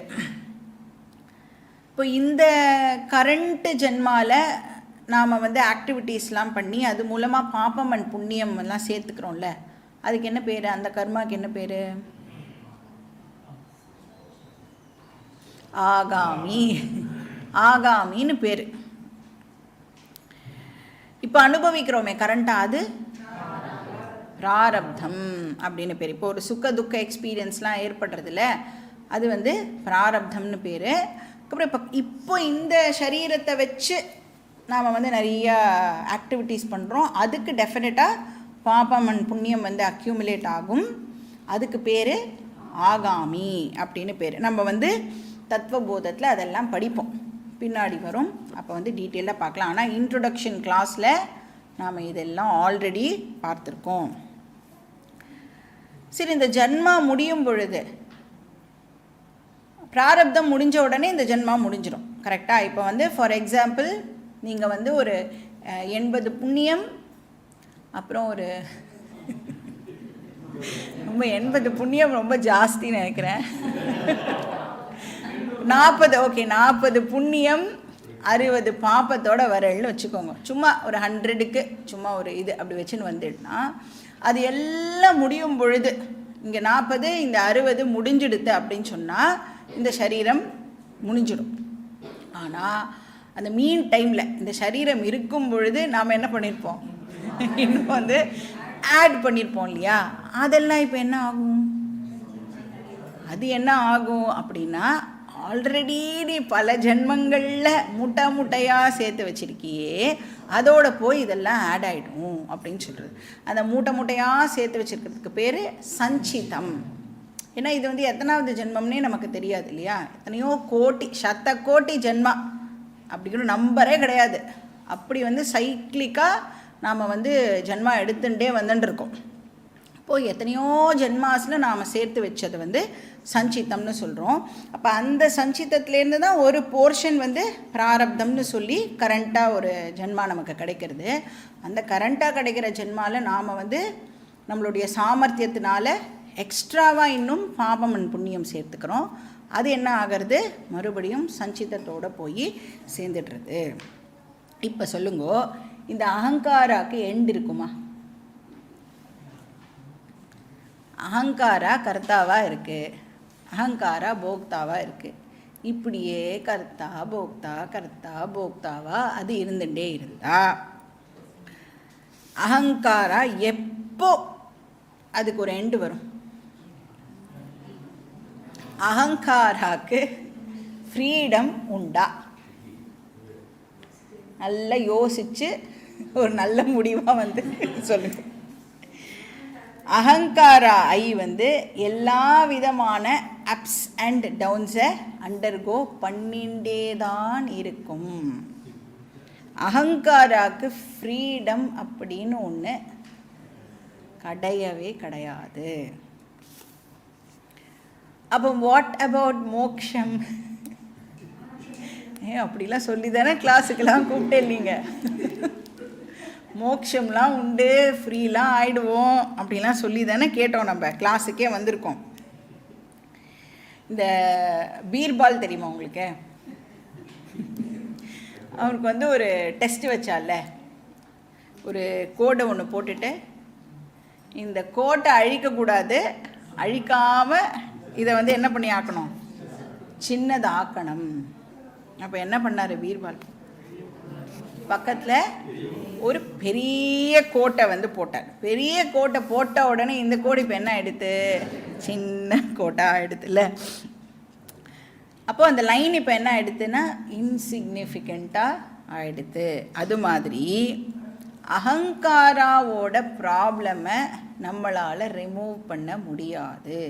இப்போ இந்த கரண்ட் ஜென்மாவில் நாம் வந்து ஆக்டிவிட்டீஸ்லாம் பண்ணி அது மூலமாக பாபம் அண்ட் புண்ணியம் எல்லாம் சேர்த்துக்கிறோம்ல, அதுக்கு என்ன பேர், அந்த கர்மாவுக்கு என்ன பேர், ஆகாமி, ஆகாமின்னு பேர். இப்போ அனுபவிக்கிறோமே கரண்ட்டாக, அது பிராரப்தம் அப்படின்னு பேர். இப்போ ஒரு சுக்க துக்க எக்ஸ்பீரியன்ஸ்லாம் ஏற்படுறதில்ல, அது வந்து பிராரப்தம்னு பேர். அப்புறம் இப்போ இந்த சரீரத்தை வச்சு நாம் வந்து நிறைய ஆக்டிவிட்டீஸ் பண்ணுறோம், அதுக்கு டெஃபினட்டாக பாபம் அண்ட் புண்ணியம் வந்து அக்யூமுலேட் ஆகும். அதுக்கு பேர் ஆகாமி அப்படின்னு பேர். நம்ம வந்து தத்துவபோதத்தில் அதெல்லாம் படிப்போம், பின்னாடி வரும், அப்போ வந்து டீட்டெயிலாக பார்க்கலாம். ஆனால் இன்ட்ரொடக்ஷன் கிளாஸில் நாம் இதெல்லாம் ஆல்ரெடி பார்த்துருக்கோம். சரி, இந்த ஜன்மா முடியும் பொழுது பிராரப்தம் முடிஞ்ச உடனே இந்த ஜென்மா முடிஞ்சிடும். கரெக்டாக? இப்போ வந்து ஃபார் எக்ஸாம்பிள் நீங்கள் வந்து ஒரு 80 புண்ணியம், அப்புறம் ஒரு ரொம்ப 80 புண்ணியம் ரொம்ப ஜாஸ்தின்னு நினைக்கிறேன். 40, ஓகே, 40 புண்ணியம் 60 பாப்பத்தோட வரல்னு வச்சுக்கோங்க. சும்மா ஒரு 100க்கு சும்மா ஒரு இது அப்படி வச்சுன்னு வந்துடுனா அது எல்லாம் முடியும் பொழுது இங்கே 40 இந்த 60 முடிஞ்சிடுது அப்படின்னு சொன்னால் இந்த சரீரம் முடிஞ்சிடும். ஆனால் அந்த மீன் டைமில் இந்த சரீரம் இருக்கும் பொழுது நாம் என்ன பண்ணியிருப்போம், இன்னும் வந்து ஆட் பண்ணியிருப்போம் இல்லையா? அதெல்லாம் இப்போ என்ன ஆகும்? அது என்ன ஆகும் அப்படின்னா, ஆல்ரெடி நீ பல ஜென்மங்களில் மூட்டையாக சேர்த்து வச்சுருக்கியே, அதோட போய் இதெல்லாம் ஆட் ஆகிடும் அப்படின்னு சொல்கிறது. அந்த மூட்டையாக சேர்த்து வச்சுருக்கிறதுக்கு பேர் சஞ்சிதம். ஏன்னா இது வந்து எத்தனாவது ஜென்மம்னே நமக்கு தெரியாது இல்லையா? எத்தனையோ கோட்டி, 100 கோடி ஜென்மா அப்படிங்கிற நம்பரே கிடையாது. அப்படி வந்து சைக்கிளிக்காக நாம் வந்து ஜென்மா எடுத்துகிட்டே வந்துட்டுருக்கோம். இப்போது எத்தனையோ ஜென்மாஸில் நாம் சேர்த்து வச்சது வந்து சஞ்சித்தம்னு சொல்கிறோம். அப்போ அந்த சஞ்சித்தத்துலேருந்து தான் ஒரு போர்ஷன் வந்து பிராரப்தம்னு சொல்லி கரண்ட்டாக ஒரு ஜென்மா நமக்கு கிடைக்கிறது. அந்த கரண்ட்டாக கிடைக்கிற ஜென்மாவில் நாம் வந்து நம்மளுடைய சாமர்த்தியத்தினால எக்ஸ்ட்ராவாக இன்னும் பாபம் அண்ட் புண்ணியம் சேர்த்துக்கிறோம். அது என்ன ஆகிறது, மறுபடியும் சஞ்சித்தத்தோடு போய் சேர்ந்துடுறது. இப்போ சொல்லுங்கோ, இந்த அகங்காராக்கு எண்ட் இருக்குமா? அகங்காரா கர்த்தாவாக இருக்குது, அகங்காரா போக்தாவாக இருக்குது. இப்படியே கர்த்தா போக்தா கர்த்தா போக்தாவா அது இருந்துகிட்டே இருந்தா அகங்காரா எப்போ அதுக்கு ஒரு எண்டு வரும்? அகங்காராக்கு ஃப்ரீடம் உண்டா? நல்லா யோசித்து ஒரு நல்ல முடிவாக வந்து சொல்லுங்க. அகங்காரா ஐ வந்து எல்லா விதமான அப்ஸ் அண்ட் டவுன்ஸை அண்டர்கோ பண்ணிண்டே தான் இருக்கும். அகங்காராக்கு ஃப்ரீடம் அப்படின்னு ஒன்று கிடையவே கிடையாது. அப்போ வாட் அபவுட் மோக்ஷம்? அப்படிலாம் சொல்லி தானே கிளாஸுக்கெல்லாம் கூப்பிட்டே இல்லைங்க. மோக்ஷம்லாம் உண்டு, ஃப்ரீலாம் ஆகிடுவோம் அப்படிலாம் சொல்லி தானே கேட்டோம், நம்ம கிளாஸுக்கே வந்திருக்கோம். இந்த பீர்பால் தெரியுமா உங்களுக்கு? அவனுக்கு வந்து ஒரு டெஸ்ட் வச்சால, ஒரு கோடை ஒன்று போட்டுட்டு இந்த கோட்டை அழிக்கக்கூடாது, அழிக்காமல் இதை வந்து என்ன பண்ணி ஆக்கணும், சின்னதாக ஆக்கணும். அப்போ என்ன பண்ணார் பீர்பால்? பக்கத்தில் ஒரு பெரிய கோட்டை வந்து போட்டார். பெரிய கோட்டை போட்ட உடனே இந்த கோடு இப்போ என்ன ஆகிடுது, சின்ன கோட்டை ஆகிடுதுல்ல. அப்போது அந்த லைன் இப்போ என்ன ஆகிடுதுன்னா இன்சிக்னிஃபிகண்ட்டாக ஆகிடுது. அது மாதிரி அகங்காராவோட ப்ராப்ளமை நம்மளால் ரிமூவ் பண்ண முடியாது.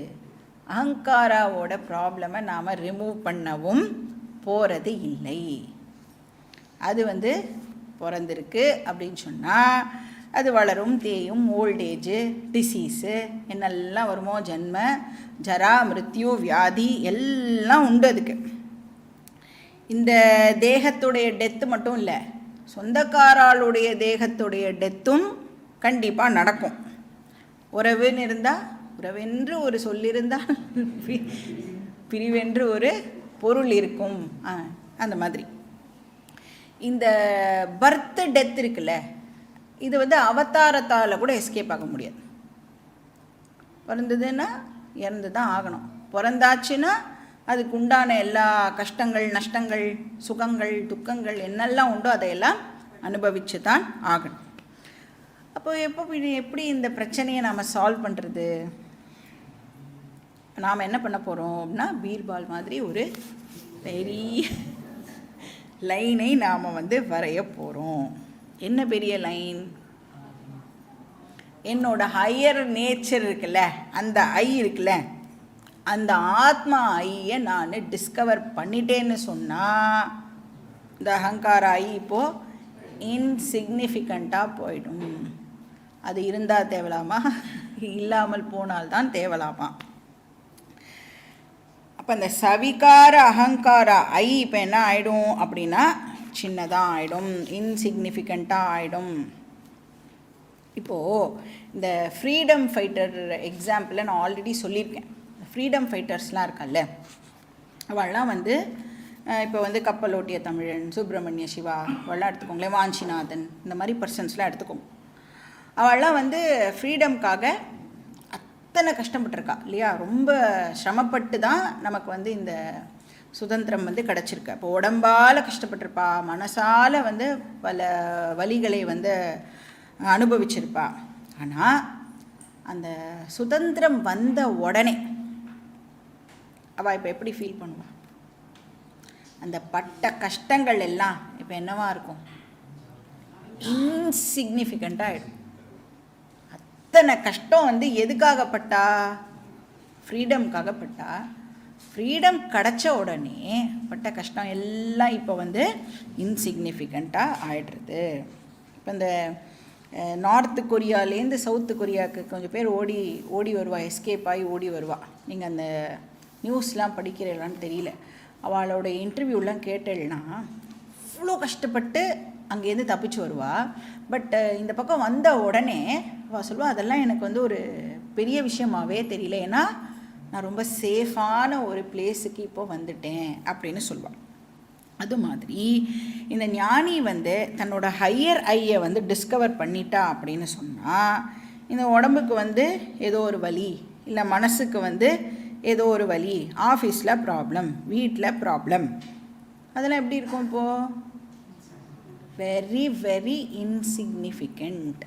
அகங்காராவோட ப்ராப்ளமை நாம் ரிமூவ் பண்ணவும் போகிறது இல்லை. அது வந்து பிறந்திருக்கு அப்படின்னு சொன்னால் அது வளரும், தேயும், ஓல்டேஜு, டிசீஸு என்னெல்லாம் வருமோ, ஜன்ம ஜரா மிருத்யு வியாதி எல்லாம் உண்டு அதுக்கு. இந்த தேகத்துடைய டெத்து மட்டும் இல்லை, சொந்தக்காராளுடைய தேகத்துடைய டெத்தும் கண்டிப்பாக நடக்கும். உறவுன்னு இருந்தால், உறவென்று ஒரு சொல்லிருந்தால் பிரிவென்று ஒரு பொருள் இருக்கும். அந்த மாதிரி இந்த பர்த் டெத் இருக்குல்ல, இது வந்து அவதாரத்தால் கூட எஸ்கேப் ஆக முடியாது. பிறந்ததுன்னா இறந்து தான் ஆகணும். பிறந்தாச்சுன்னா அதுக்கு உண்டான எல்லா கஷ்டங்கள், நஷ்டங்கள், சுகங்கள், துக்கங்கள் என்னெல்லாம் உண்டோ அதையெல்லாம் அனுபவித்து தான் ஆகணும். அப்போ எப்படி இந்த பிரச்சனையை நாம் சால்வ் பண்ணுறது? நாம் என்ன பண்ண போகிறோம் அப்படின்னா, பீர்பால் மாதிரி ஒரு பெரிய லைனை நாம் வந்து வரைய போகிறோம். என்ன பெரிய லைன்? என்னோட ஹையர் நேச்சர் இருக்குல்ல, அந்த ஐ இருக்குல்ல, அந்த ஆத்மா ஐயை நான் டிஸ்கவர் பண்ணிட்டேன்னு சொன்னால் இந்த அகங்கார ஐ இப்போது இன்சிக்னிஃபிகண்ட்டாக போயிடும். அது இருந்தால் தேவலாமா, இல்லாமல் போனால்தான் தேவலாமா? அப்போ அந்த சவிகார அகங்காரா ஐ இப்போ என்ன ஆகிடும் அப்படின்னா சின்னதாக ஆகிடும், இன்சிக்னிஃபிகண்ட்டாக ஆகிடும். இப்போது இந்த ஃப்ரீடம் ஃபைட்டர் எக்ஸாம்பிளை நான் ஆல்ரெடி சொல்லியிருக்கேன். ஃப்ரீடம் ஃபைட்டர்ஸ்லாம் இருக்கால்ல, அவள்லாம் வந்து இப்போ வந்து கப்பலோட்டிய தமிழன், சுப்பிரமணிய சிவா அவள்லாம் எடுத்துக்கோங்களேன், வாஞ்சிநாதன், இந்த மாதிரி பர்சன்ஸ்லாம் எடுத்துக்கோங்க. அவள்லாம் வந்து ஃப்ரீடம்காக அத்தனை கஷ்டப்பட்டுருக்கா இல்லையா? ரொம்ப சிரமப்பட்டு தான் நமக்கு வந்து இந்த சுதந்திரம் வந்து கிடச்சிருக்கு. இப்போ உடம்பால் கஷ்டப்பட்டிருப்பா, மனசால் வந்து பல வலிகளை வந்து அனுபவிச்சிருப்பா. ஆனால் அந்த சுதந்திரம் வந்த உடனே அவள் இப்போ எப்படி ஃபீல் பண்ணுவாள்? அந்த பட்ட கஷ்டங்கள் எல்லாம் இப்போ என்னவா இருக்கும்? இன்சிக்னிஃபிகண்ட்டாக ஆகிடும். அத்தனை கஷ்டம் வந்து எதுக்காகப்பட்டா? ஃப்ரீடம்காகப்பட்டா. ஃப்ரீடம் கிடச்ச உடனே பட்ட கஷ்டம் எல்லாம் இப்போ வந்து இன்சிக்னிஃபிகண்ட்டாக ஆகிடுறது. இப்போ இந்த நார்த்து கொரியாலேருந்து சவுத்து கொரியாவுக்கு கொஞ்சம் பேர் ஓடி ஓடி வருவா, எஸ்கேப் ஆகி ஓடி வருவா. நீங்கள் அந்த நியூஸ்லாம் படிக்கிறீங்களான்னு தெரியல. அவளோட இன்டர்வியூலாம் கேட்டேன்னா அவ்வளோ கஷ்டப்பட்டு அங்கேருந்து தப்பிச்சு வருவா. பட் இந்த பக்கம் வந்த உடனே அவள் சொல்லுவா, அதெல்லாம் எனக்கு வந்து ஒரு பெரிய விஷயமாகவே தெரியல, ஏன்னா நான் ரொம்ப சேஃபான ஒரு பிளேஸுக்கு இப்போ வந்துட்டேன் அப்படின்னு சொல்லுவாள். அது மாதிரி இந்த ஞானி வந்து தன்னோட ஹையர் ஐயை வந்து டிஸ்கவர் பண்ணிட்டா அப்படின்னு சொன்னால், இந்த உடம்புக்கு வந்து ஏதோ ஒரு வலி, இல்லை மனசுக்கு வந்து ஏதோ ஒரு வலி, ஆஃபீஸில் ப்ராப்ளம், வீட்டில் ப்ராப்ளம், அதெல்லாம் எப்படி இருக்கும்? இப்போது வெரி வெரி இன்சிக்னிஃபிகண்ட்.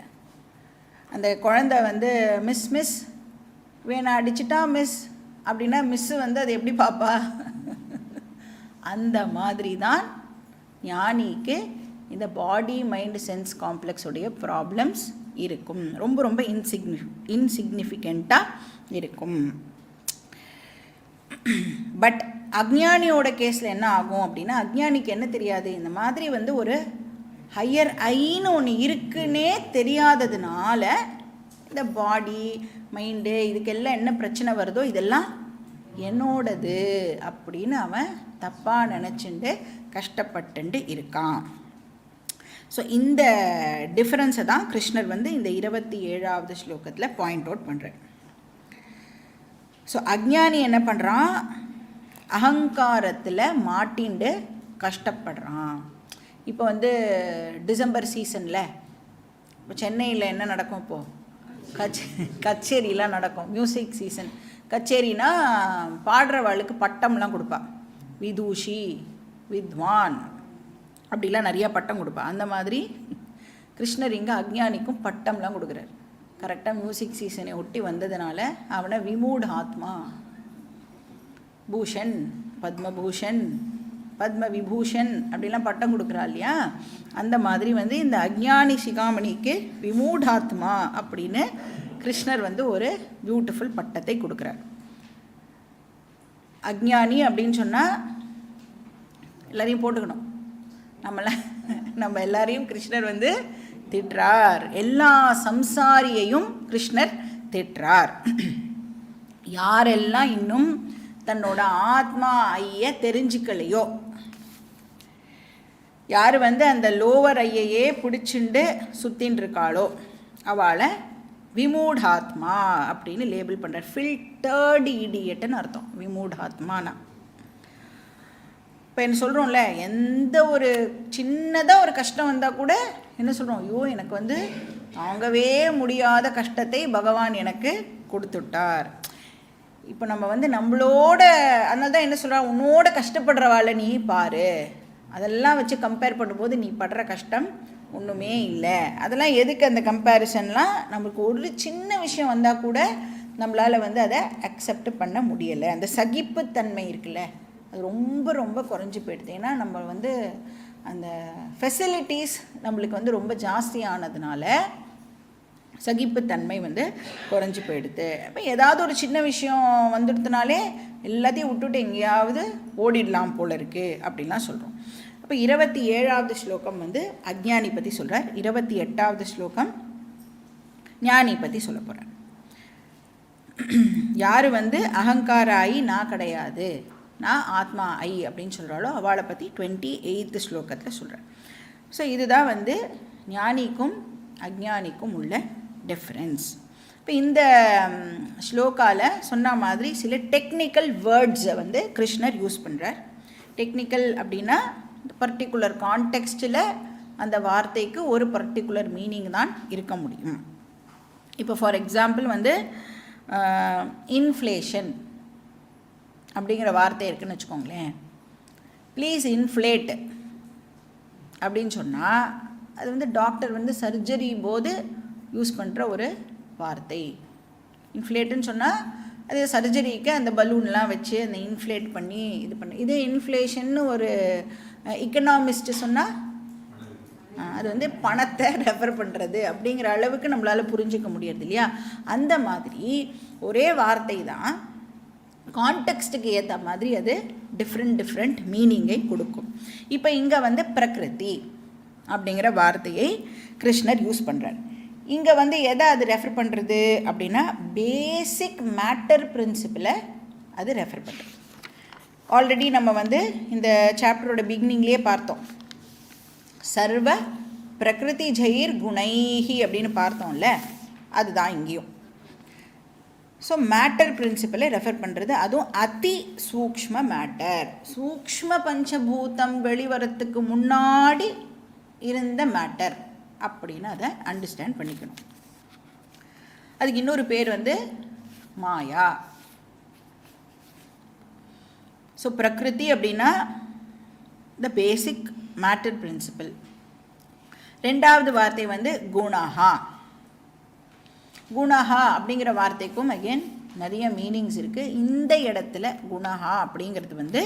அந்த குழந்தை வந்து மிஸ் மிஸ் வேணா அடிச்சிட்டா மிஸ் அப்படின்னா மிஸ்ஸு வந்து அதை எப்படி பார்ப்பா? அந்த மாதிரி தான் ஞானிக்கு இந்த பாடி மைண்ட் சென்ஸ் காம்ப்ளெக்ஸுடைய ப்ராப்ளம்ஸ் இருக்கும். ரொம்ப ரொம்ப இன்சிக்னிஃபிகண்ட்டாக இருக்கும். பட் அக்ஞானியோட கேஸில் என்ன ஆகும் அப்படின்னா, அக்ஞானிக்கு என்ன தெரியாது, இந்த மாதிரி வந்து ஒரு ஹையர் ஐன்னு ஒன்று இருக்குன்னே தெரியாததுனால இந்த பாடி மைண்டு இதுக்கெல்லாம் என்ன பிரச்சனை வருதோ இதெல்லாம் என்னோடது அப்படின்னு அவன் தப்பாக நினச்சிண்டு கஷ்டப்பட்டு இருக்கான். ஸோ இந்த டிஃப்ரென்ஸை தான் கிருஷ்ணர் வந்து இந்த 27வது ஸ்லோகத்தில் பாயிண்ட் அவுட் பண்ணுறார். ஸோ அக்ஞானி என்ன பண்ணுறான்? அகங்காரத்தில் மாட்டிண்டு கஷ்டப்படுறான். இப்போ வந்து டிசம்பர் சீசனில் இப்போ சென்னையில் என்ன நடக்கும்? இப்போது கச்சேரிலாம் நடக்கும், மியூசிக் சீசன். கச்சேரினா பாடுறவாளுக்கு பட்டம்லாம் கொடுப்பா, விதூஷி, வித்வான் அப்படிலாம் நிறையா பட்டம் கொடுப்பா. அந்த மாதிரி கிருஷ்ணர் இங்கே அக்ஞானிக்கும் பட்டம்லாம் கொடுக்குறார். கரெக்டாக மியூசிக் சீசனை ஒட்டி வந்ததுனால அவனை விமூட் ஆத்மா, பூஷன், பத்மபூஷன், பத்ம விபூஷன் அப்படிலாம் பட்டம் கொடுக்குறா இல்லையா? அந்த மாதிரி வந்து இந்த அக்ஞானி சிகாமணிக்கு விமூடாத்மா அப்படின்னு கிருஷ்ணர் வந்து ஒரு பியூட்டிஃபுல் பட்டத்தை கொடுக்குறார். அக்ஞானி அப்படின்னு சொன்னால் எல்லாரையும் போட்டுக்கணும். நம்ம எல்லாரையும் கிருஷ்ணர் வந்து திட்டுறார். எல்லா சம்சாரியையும் கிருஷ்ணர் திட்டுறார். யாரெல்லாம் இன்னும் தன்னோட ஆத்மா ஐயை தெரிஞ்சுக்கலையோ, யார் வந்து அந்த லோவர் ஐயையே பிடிச்சிண்டு சுத்தின்னு இருக்காளோ அவளை விமூடாத்மா அப்படின்னு லேபிள் பண்ணுறார். ஃபில்டர்டு இடியட்டுன்னு அர்த்தம் விமூடாத்மானா. இப்போ என்ன சொல்கிறோம்ல, எந்த ஒரு சின்னதாக ஒரு கஷ்டம் வந்தால் கூட என்ன சொல்கிறோம்? ஐயோ எனக்கு வந்து தாங்கவே முடியாத கஷ்டத்தை பகவான் எனக்கு கொடுத்துட்டார். இப்போ நம்ம வந்து நம்மளோட, அதனால தான் என்ன சொல்கிறா, உன்னோட கஷ்டப்படுறவாளை நீ பாரு, அதெல்லாம் வச்சு கம்பேர் பண்ணும்போது நீ படுற கஷ்டம் ஒன்றுமே இல்லை. அதெல்லாம் எதுக்கு அந்த கம்பேரிசன்லாம்? நமக்கு ஒரு சின்ன விஷயம் வந்தால் கூட நம்மளால் வந்து அதை அக்செப்ட் பண்ண முடியலை. அந்த சகிப்புத்தன்மை இருக்குல்ல, அது ரொம்ப ரொம்ப குறைஞ்சி போயிடுது. ஏன்னா நம்ம வந்து அந்த ஃபெசிலிட்டிஸ் நம்மளுக்கு வந்து ரொம்ப ஜாஸ்தியானதுனால சகிப்புத்தன்மை வந்து குறைஞ்சி போயிடுது. அப்போ ஏதாவது ஒரு சின்ன விஷயம் வந்துடுதுனாலே எல்லாத்தையும் விட்டுட்டு எங்கேயாவது ஓடிடலாம் போல இருக்குது அப்படின்லாம் சொல்கிறோம். அப்போ 27வது ஸ்லோகம் வந்து அக்ஞானி பற்றி சொல்கிறார். 28வது ஸ்லோகம் ஞானி பற்றி சொல்ல போகிறார். யார் வந்து அகங்கார ஐ நான் கிடையாது, நான் ஆத்மா ஐ அப்படின்னு சொல்கிறாளோ அவளை பற்றி 28th ஸ்லோகத்தில் சொல்கிறேன். ஸோ இதுதான் வந்து ஞானிக்கும் அஜ்ஞானிக்கும் உள்ள டிஃப்ரென்ஸ். இப்போ இந்த ஸ்லோகாவில் சொன்ன மாதிரி சில டெக்னிக்கல் வேர்ட்ஸை வந்து கிருஷ்ணர் யூஸ் பண்ணுறார். டெக்னிக்கல் அப்படின்னா பர்டிகுலர் கான்டெக்ஸ்டில் அந்த வார்த்தைக்கு ஒரு பர்டிகுலர் மீனிங் தான் இருக்க முடியும். இப்போ ஃபார் எக்ஸாம்பிள் வந்து இன்ஃப்ளேஷன் அப்படிங்கிற வார்த்தை இருக்குதுன்னு வச்சுக்கோங்களேன். ப்ளீஸ் இன்ஃப்ளேட் அப்படின்னு சொன்னால் அது வந்து டாக்டர் வந்து சர்ஜரி போது யூஸ் பண்ணுற ஒரு வார்த்தை. இன்ஃப்ளேட்டுன்னு சொன்னால் அது சர்ஜரிக்கு அந்த பலூன்லாம் வச்சு அந்த இன்ஃப்ளேட் பண்ணி இது பண்ண. இதே இன்ஃப்ளேஷன்னு ஒரு எக்கனாமிஸ்ட்டு சொன்னால் அது வந்து பணத்தை ரெஃபர் பண்ணுறது அப்படிங்கிற அளவுக்கு நம்மளால் புரிஞ்சிக்க முடியாது இல்லையா. அந்த மாதிரி ஒரே வார்த்தை தான் கான்டெக்ஸ்ட்டுக்கு ஏற்ற மாதிரி அது டிஃப்ரெண்ட் மீனிங்கை கொடுக்கும். இப்போ இங்கே வந்து பிரகிருதி அப்படிங்கிற வார்த்தையை கிருஷ்ணர் யூஸ் பண்ணுறார். இங்கே வந்து எதை அது ரெஃபர் பண்ணுறது அப்படின்னா பேசிக் மேட்டர் பிரின்சிப்பிளை அது ரெஃபர் பண்ணுறது. ஆல்ரெடி நம்ம வந்து இந்த சாப்டரோட பிகினிங்லேயே பார்த்தோம். சர்வ பிரகிருதி ஜெயிர் குணைஹி அப்படின்னு பார்த்தோம்ல, அதுதான் இங்கேயும். ஸோ மேட்டர் பிரின்சிபலை ரெஃபர் பண்ணுறது, அதுவும் அதி சூக்ஷ்ம மேட்டர். சூக்ஷ்ம பஞ்சபூதம் வெளிவரத்துக்கு முன்னாடி இருந்த மேட்டர் அப்படின்னு அதை அண்டர்ஸ்டாண்ட் பண்ணிக்கணும். அதுக்கு இன்னொரு பேர் வந்து மாயா. ஸோ பிரகிருதி அப்படின்னா த பேசிக் மேட்டர் பிரின்சிபல். ரெண்டாவது வார்த்தை வந்து குணஹா. குணஹா அப்படிங்கிற வார்த்தைக்கும் அகெயின் நிறைய மீனிங்ஸ் இருக்குது. இந்த இடத்துல குணஹா அப்படிங்கிறது வந்து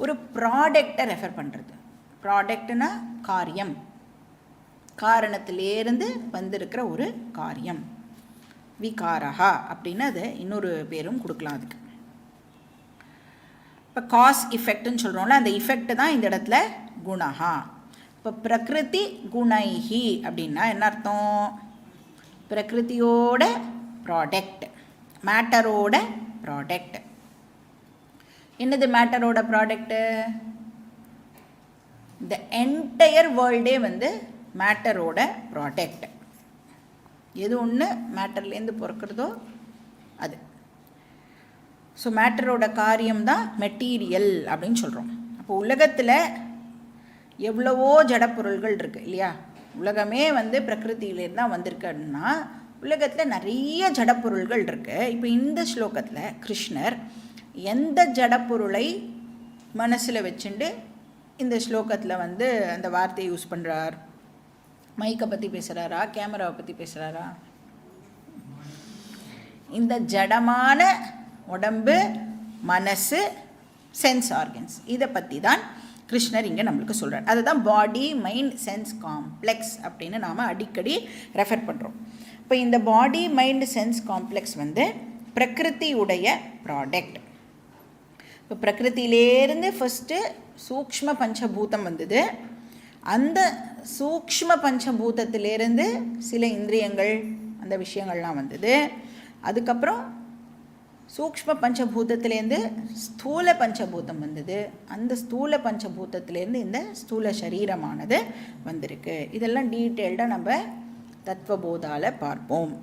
ஒரு ப்ராடக்டை ரெஃபர் பண்ணுறது. ப்ராடக்ட்னா காரியம், காரணத்திலேருந்து வந்திருக்கிற ஒரு காரியம். விகாரஹா அப்படின்னு அது இன்னொரு பேரும் கொடுக்கலாம் அதுக்கு. இப்போ காஸ் இஃபெக்ட்னு சொல்கிறோம்ல, அந்த இஃபெக்ட் தான் இந்த இடத்துல குணஹா. இப்போ பிரகிருதி குணைஹி அப்படின்னா என்ன அர்த்தம்? பிரகிருதியோட ப்ராடக்ட், மேட்டரோட ப்ராடக்ட். என்னது மேட்டரோட ப்ராடக்ட்டு? இந்த என்டையர் வேர்ல்டே வந்து மேட்டரோட ப்ராடக்ட். எது ஒன்று மேட்டர்லேருந்து பிறக்கிறதோ அது. ஸோ மேட்டரோட காரியம்தான் மெட்டீரியல் அப்படின்னு சொல்கிறோம். அப்போ உலகத்தில் எவ்வளவோ ஜடப்பொருள்கள் இருக்குது இல்லையா. உலகமே வந்து பிரகிருதியிலேருந்து தான் வந்திருக்குன்னா உலகத்தில் நிறைய ஜடப்பொருள்கள் இருக்குது. இப்போ இந்த ஸ்லோகத்தில் கிருஷ்ணர் எந்த ஜடப்பொருளை மனசில் வச்சுட்டு இந்த ஸ்லோகத்தில் வந்து அந்த வார்த்தையை யூஸ் பண்ணுறார்? மைக்கை பற்றி பேசுகிறாரா, கேமராவை பற்றி பேசுகிறாரா? இந்த ஜடமான உடம்பு, மனசு, சென்ஸ் ஆர்கன்ஸ், இதை பற்றி தான் கிருஷ்ணர் இங்கே நம்மளுக்கு சொல்கிறார். அதுதான் பாடி மைண்ட் சென்ஸ் காம்ப்ளெக்ஸ் அப்படின்னு நாம் அடிக்கடி ரெஃபர் பண்ணுறோம். இப்போ இந்த பாடி மைண்ட் சென்ஸ் காம்ப்ளெக்ஸ் வந்து பிரகிருதியுடைய ப்ராடக்ட். இப்போ பிரகிருதியிலேருந்து ஃபஸ்ட்டு சூக்ஷ்ம பஞ்சபூதம் வந்தது. அந்த சூக்ஷ்ம பஞ்சபூதத்திலேருந்து சில இந்திரியங்கள், அந்த விஷயங்கள்லாம் வந்தது. அதுக்கப்புறம் சூக்ஷ்ம பஞ்சபூதத்திலேருந்து ஸ்தூல பஞ்சபூதம் வந்தது. அந்த ஸ்தூல பஞ்சபூதத்திலேருந்து இந்த ஸ்தூல சரீரமானது வந்திருக்கு. இதெல்லாம் டீட்டெயில்டாக நம்ம தத்துவபோதால பார்ப்போம்.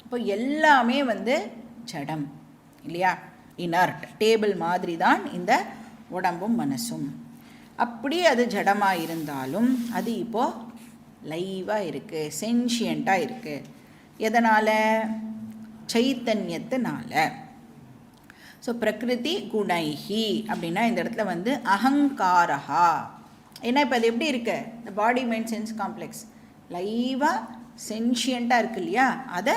இப்போ எல்லாமே வந்து ஜடம் இல்லையா, இனர்ட் டேபிள் மாதிரி தான் இந்த உடம்பும் மனசும். அப்படி அது ஜடமாக இருந்தாலும் அது இப்போது லைவாக இருக்குது, சென்ஷியண்ட்டாக இருக்குது. எதனால்? சைத்தன்யத்தினால. ஸோ பிரகிருதி குணைஹி அப்படின்னா இந்த இடத்துல வந்து அகங்காரஹா. ஏன்னா இப்போ அது எப்படி இருக்கு? இந்த பாடி மைண்ட் சென்ஸ் காம்ப்ளெக்ஸ் லைவாக சென்ஷியண்ட்டாக இருக்கு இல்லையா, அதை